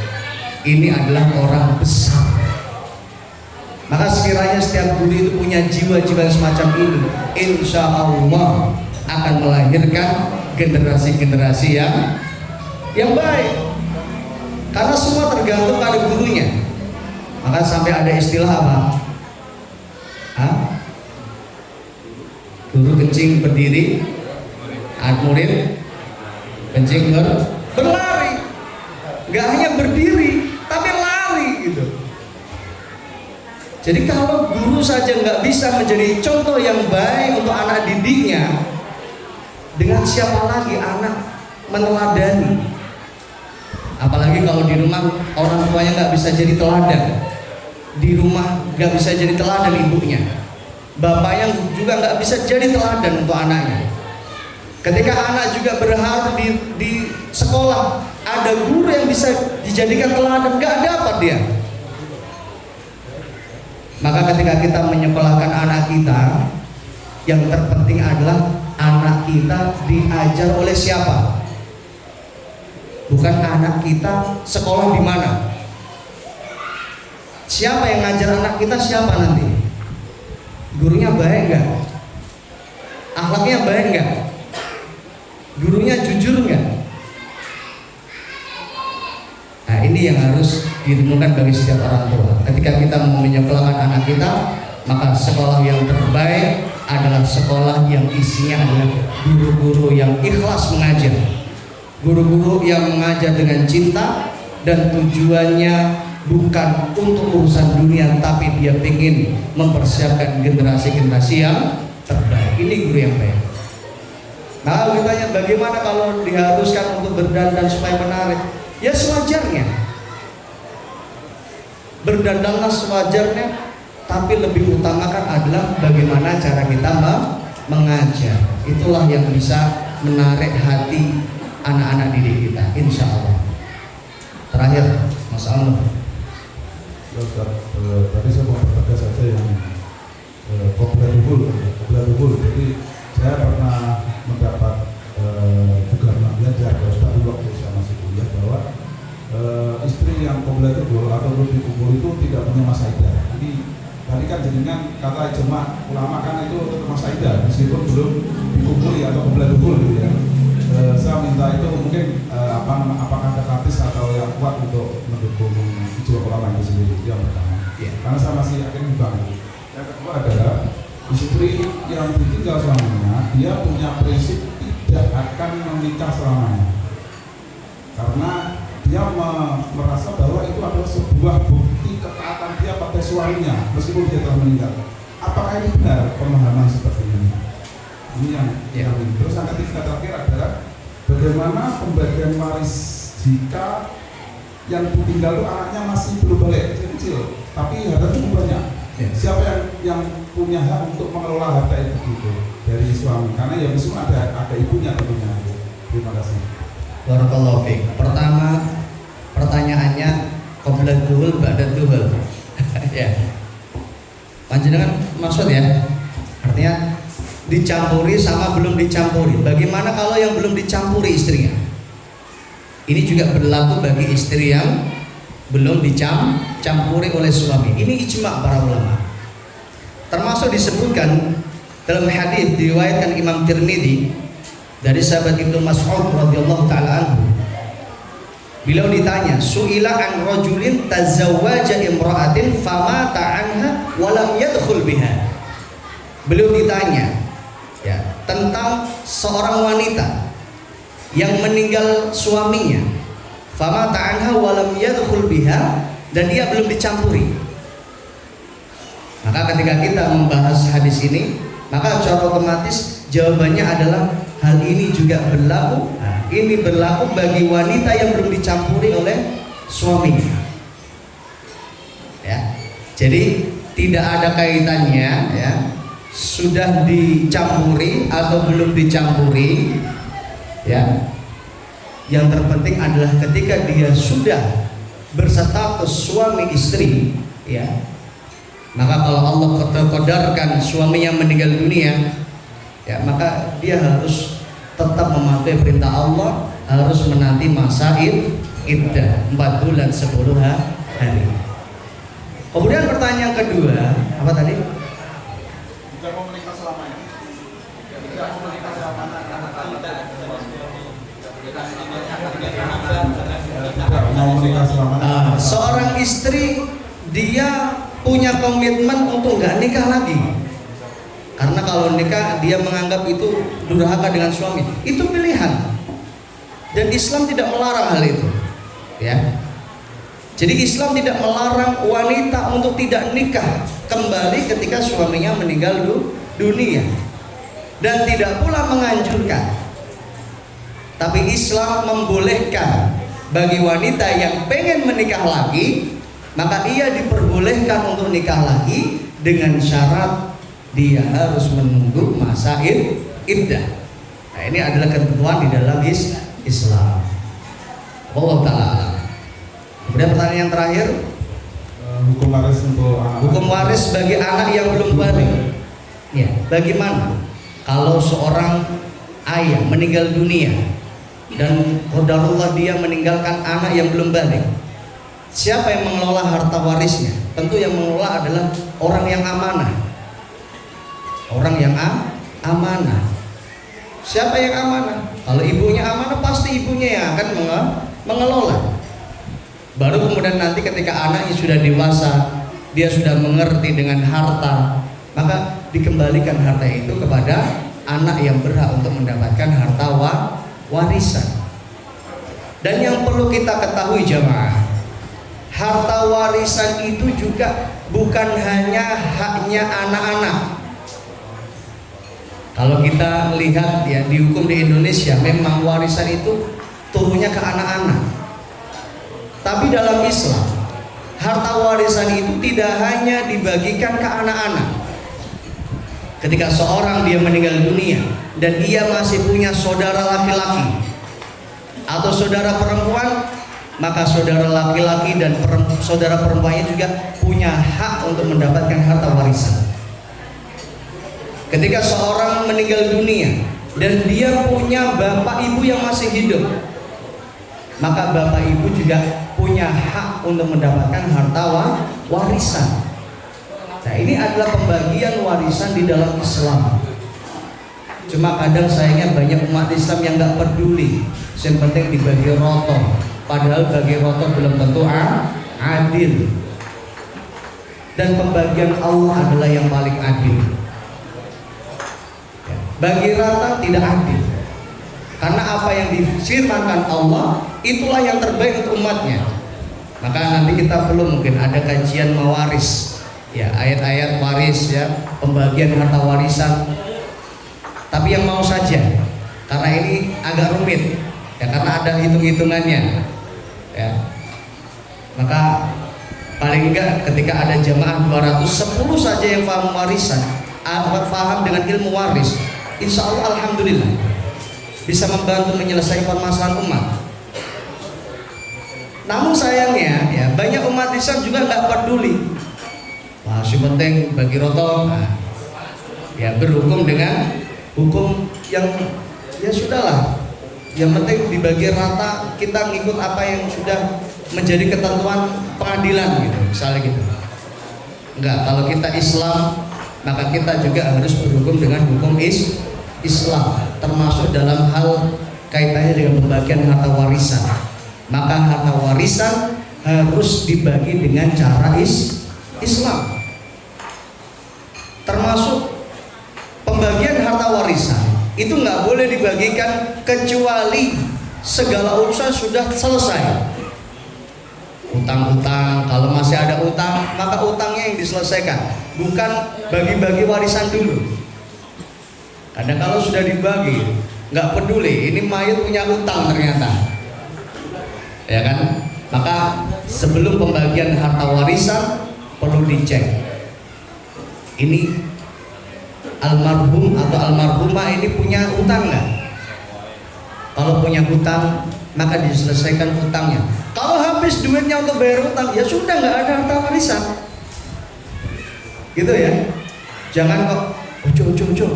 Ini adalah orang besar. Maka sekiranya setiap guru itu punya jiwa-jiwa semacam ini, insya Allah akan melahirkan generasi-generasi yang baik. Karena semua tergantung pada gurunya. Maka sampai ada istilah apa? Guru kencing berdiri, murid kencing berlari. Gak hanya berdiri, tapi lari gitu. Jadi kalau guru saja nggak bisa menjadi contoh yang baik untuk anak didiknya, dengan siapa lagi anak meneladani? Apalagi kalau di rumah orang tuanya nggak bisa jadi teladan, di rumah nggak bisa jadi teladan ibunya, bapaknya juga nggak bisa jadi teladan untuk anaknya. Ketika anak juga berharap di sekolah ada guru yang bisa dijadikan teladan, nggak dapat dia. Maka ketika kita menyekolahkan anak kita, yang terpenting adalah anak kita diajar oleh siapa? Bukan anak kita sekolah di mana. Siapa yang ngajar anak kita, siapa nanti? Gurunya baik nggak? Akhlaknya baik nggak? Gurunya jujur nggak? Nah ini yang harus direnungkan bagi setiap orang tua. Ketika kita mau menyekolahkan anak kita, maka sekolah yang terbaik adalah sekolah yang isinya adalah guru-guru yang ikhlas mengajar, Guru-guru yang mengajar dengan cinta dan tujuannya bukan untuk urusan dunia, tapi dia ingin mempersiapkan generasi-generasi yang terbaik. Ini guru yang baik. Nah, ditanya bagaimana kalau diharuskan untuk berdandan supaya menarik? Ya sewajarnya. Berdandanlah sewajarnya, tapi lebih utamakan adalah bagaimana cara kita mengajar. Itulah yang bisa menarik hati anak-anak didik kita, insya Allah. Terakhir, Mas Alno. Tadi saya mau bertanya saja yang Qoblatuhul. Jadi saya pernah mendapat juga pernah belajar dari Ustaz waktu saya masih kuliah bahwa istri yang Qoblatuhul atau belum dikubur itu tidak punya masa iddah. Jadi tadi kan jenengan kata ijma ulama kan itu tetap masa iddah meskipun belum dikuburi atau Qoblatuhul gitu ya. Saya minta itu mungkin apakah ada hadis atau yang kuat untuk mendukung ijma ulama itu sendiri. Itu yang pertama. Karena saya masih yakin juga. Yang kedua adalah istri yang ditinggal suaminya, dia punya prinsip tidak akan menikah selamanya, karena dia merasa bahwa itu adalah sebuah bukti ketaatan dia pada suaminya meskipun dia telah meninggal. Apakah ini benar pemahaman seperti ini? Ini yang ini. Terus yang ketiga terakhir adalah bagaimana pembagian waris jika yang ditinggal itu anaknya masih belum balik, kecil, tapi harta cukup banyak. Siapa yang punya hak untuk mengelola harta itu gitu dari suami? Karena ya semua ada ibunya tentunya. Terima kasih. Barakallahu fiik. Pertama, pertanyaannya Qoblatuhul ba'datuhul. Ya. Panjenengan maksud ya? Artinya dicampuri sama belum dicampuri. Bagaimana kalau yang belum dicampuri istrinya? Ini juga berlaku bagi istri yang belum dicampuri oleh suami. Ini ijma para ulama. Termasuk disebutkan dalam hadis diriwayatkan Imam Tirmidzi dari sahabat Ibnu Mas'ud radhiyallahu taala anhu. Beliau ditanya, "Su'ila an rajulin tazawwaja imra'atin famata anha wa lam yadkhul biha." Beliau ditanya ya, tentang seorang wanita yang meninggal suaminya, famata anha wa lam yadkhul biha, dan dia belum dicampuri. Maka ketika kita membahas hadis ini, maka secara otomatis jawabannya adalah hal ini juga berlaku. Nah, ini berlaku bagi wanita yang belum dicampuri oleh suaminya. Ya, jadi tidak ada kaitannya ya, sudah dicampuri atau belum dicampuri. Ya, yang terpenting adalah ketika dia sudah berstatus suami istri, ya, maka kalau Allah qadarkan suaminya meninggal dunia, ya, maka dia harus tetap mematuhi perintah Allah, harus menanti masa iddah 4 bulan 10 hari. Kemudian pertanyaan kedua, apa tadi? Tidak mau menikah selamanya. Tidak mau menikah selamanya. Seorang istri dia punya komitmen untuk nggak nikah lagi, karena kalau nikah dia menganggap itu durhaka dengan suami. Itu pilihan, dan Islam tidak melarang hal itu, ya. Jadi Islam tidak melarang wanita untuk tidak nikah kembali ketika suaminya meninggal dunia, dan tidak pula menganjurkan. Tapi Islam membolehkan bagi wanita yang pengen menikah lagi, maka ia diperbolehkan untuk nikah lagi dengan syarat dia harus menunggu masa iddah. Nah, ini adalah ketentuan di dalam Islam. Allah Ta'ala. Kemudian pertanyaan yang terakhir, hukum waris untuk anak. Hukum waris bagi anak yang belum balik. Ya, bagaimana kalau seorang ayah meninggal dunia dan qadarullah dia meninggalkan anak yang belum balik? Siapa yang mengelola harta warisnya? Tentu yang mengelola adalah orang yang amanah. Orang yang amanah. Siapa yang amanah? Kalau ibunya amanah, pasti ibunya yang akan mengelola. Baru kemudian nanti ketika anaknya sudah dewasa, dia sudah mengerti dengan harta, maka dikembalikan harta itu kepada anak yang berhak untuk mendapatkan harta warisan. Dan yang perlu kita ketahui jamaah, harta warisan itu juga bukan hanya haknya anak-anak. Kalau kita lihat ya di hukum di Indonesia, memang warisan itu turunnya ke anak-anak. Tapi dalam Islam, harta warisan itu tidak hanya dibagikan ke anak-anak. Ketika seorang dia meninggal dunia dan dia masih punya saudara laki-laki atau saudara perempuan, maka saudara laki-laki dan saudara perempuannya juga punya hak untuk mendapatkan harta warisan. Ketika seorang meninggal dunia dan dia punya bapak ibu yang masih hidup, maka bapak ibu juga punya hak untuk mendapatkan harta warisan. Nah, ini adalah pembagian warisan di dalam Islam. Cuma kadang sayangnya banyak umat Islam yang nggak peduli. Yang penting dibagi roto. Padahal bagi roto belum tentu adil. Dan pembagian Allah adalah yang paling adil. Bagi rata tidak adil. Karena apa yang difirmankan Allah itulah yang terbaik untuk umatnya. Maka nanti kita perlu mungkin ada kajian mawaris, ya, ayat-ayat waris, ya, pembagian harta warisan. Tapi yang mau saja, karena ini agak rumit, ya, karena ada hitung-hitungannya, ya. Maka paling enggak ketika ada jamaah 210 saja yang paham warisan, paham dengan ilmu waris, insya Allah alhamdulillah bisa membantu menyelesaikan permasalahan umat. Namun sayangnya, ya, banyak umat Islam juga nggak peduli. Masih penting bagi roto, nah, ya, berhukum dengan hukum yang ya sudahlah. Yang penting dibagi rata, kita ngikut apa yang sudah menjadi ketentuan pengadilan, gitu, misalnya gitu. Enggak, kalau kita Islam, maka kita juga harus berhukum dengan hukum Islam, termasuk dalam hal kaitannya dengan pembagian harta warisan. Maka harta warisan harus dibagi dengan cara Islam. Termasuk pembagian harta warisan itu nggak boleh dibagikan kecuali segala urusan sudah selesai. Utang-utang, kalau masih ada utang, maka utangnya yang diselesaikan, bukan bagi-bagi warisan dulu. Karena kalau sudah dibagi, nggak peduli, ini mayat punya utang ternyata, ya kan? Maka sebelum pembagian harta warisan perlu dicek. Ini almarhum atau almarhumah ini punya utang nggak? Kalau punya hutang, maka diselesaikan hutangnya. Kalau habis duitnya untuk bayar hutang, ya sudah, nggak ada harta warisan. Gitu ya. Jangan kok ojo,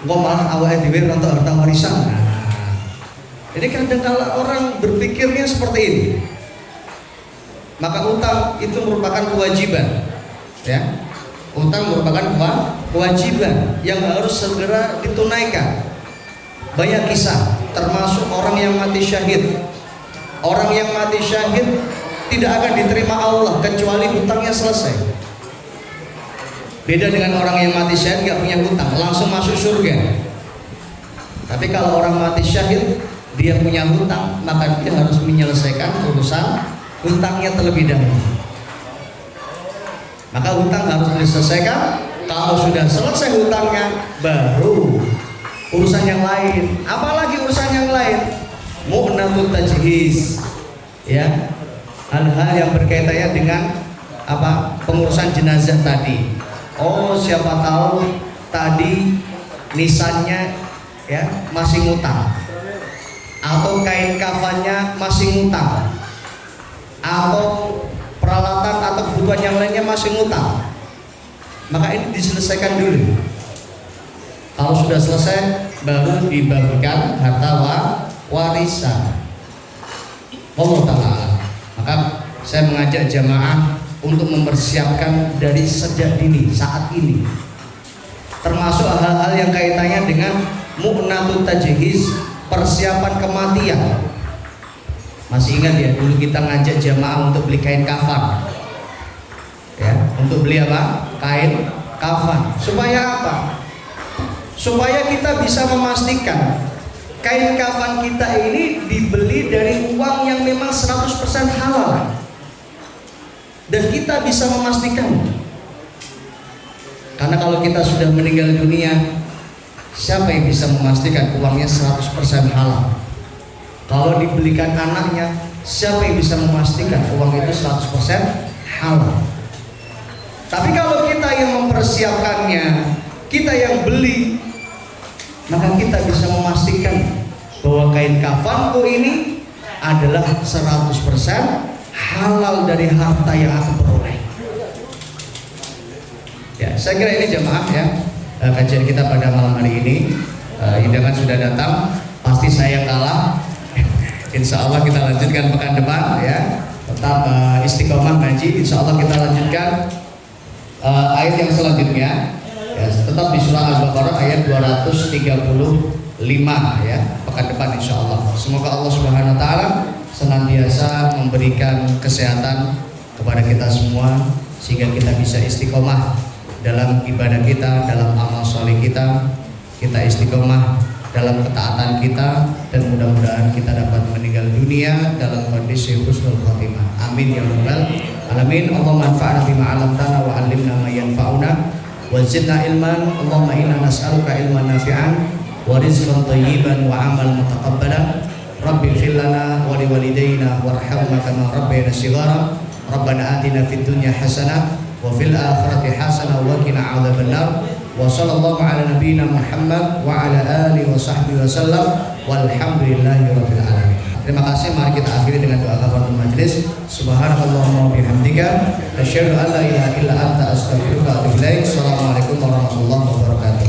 kok malah awalnya diberi untuk harta warisan. Nah, jadi kadang-kadang orang berpikirnya seperti ini. Maka utang itu merupakan kewajiban, ya. Utang merupakan kewajiban yang harus segera ditunaikan. Banyak kisah, termasuk orang yang mati syahid. Orang yang mati syahid tidak akan diterima Allah kecuali hutangnya selesai. Beda dengan orang yang mati syahid nggak punya hutang, langsung masuk surga. Tapi kalau orang mati syahid dia punya hutang, maka dia harus menyelesaikan urusan hutangnya terlebih dahulu. Maka hutang harus diselesaikan. Kalau sudah selesai hutangnya, baru urusan yang lain. Apalagi urusan yang lain? Mu'natul tajhiz, ya, hal-hal yang berkaitannya dengan apa? Pengurusan jenazah tadi. Oh, siapa tahu tadi nisannya, ya, masih ngutang, atau kain kafannya masih ngutang, atau peralatan atau kebutuhan yang lainnya masih ngutang. Maka ini diselesaikan dulu. Kalau sudah selesai, baru dibagikan harta warisan. Allah Ta'ala. Maka saya mengajak jamaah untuk mempersiapkan dari sejak dini, saat ini, termasuk hal-hal yang kaitannya dengan mu'natut tajhiz, persiapan kematian. Masih ingat ya, dulu kita ngajak jamaah untuk beli kain kafan, ya, untuk beli apa? Kain kafan. Supaya apa? Supaya kita bisa memastikan kain kafan kita ini dibeli dari uang yang 100% halal. Dan kita bisa memastikan. Karena kalau kita sudah meninggal dunia, siapa yang bisa memastikan uangnya 100% halal? Kalau dibelikan anaknya, siapa yang bisa memastikan uang itu 100% halal? Tapi kalau kita yang mempersiapkannya, kita yang beli, maka kita bisa memastikan bahwa kain kafanku ini adalah 100% halal dari harta yang aku peroleh. Ya, saya kira ini jemaah ya, kajian kita pada malam hari ini. Hidangan sudah datang, pasti saya kalah. Insya Allah kita lanjutkan pekan depan ya. Tetap istiqomah ngaji. Insya Allah kita lanjutkan ayat yang selanjutnya. Ya, tetap di surah Al-Baqarah ayat 235 ya, pekan depan insya Allah. Semoga Allah Subhanahu Wa Taala senantiasa memberikan kesehatan kepada kita semua sehingga kita bisa istiqomah dalam ibadah kita, dalam amal soleh kita istiqomah dalam ketaatan kita, dan mudah-mudahan kita dapat meninggal dunia dalam kondisi husnul khotimah. Amin ya rabbal alamin. Allahumma anfa'na bima 'allamtana wa 'allimna ma yanfa'una wa zidna ilman. Allahumma inna nas'aluka ilman nafi'an wa rizqan thayyiban wa 'amalan mutaqabbalan. Rabbi ighfir lana wa liwalidayna warhamna kama rabbayana shighara. Rabbana atina fid dunya hasanah wa fil akhirati hasanah wa qina 'adzabannar. Wa sallallahu ala nabiyyina Muhammad wa ala alihi wa sahbihi wasallam walhamdulillahi rabbil alamin. Terima kasih, mari kita akhiri dengan doa kafaratul majlis. Subhanakallahumma wa bihamdika asyhadu an la ilaha illa anta astaghfiruka wa atubu ilaik. Assalamualaikum warahmatullahi wabarakatuh.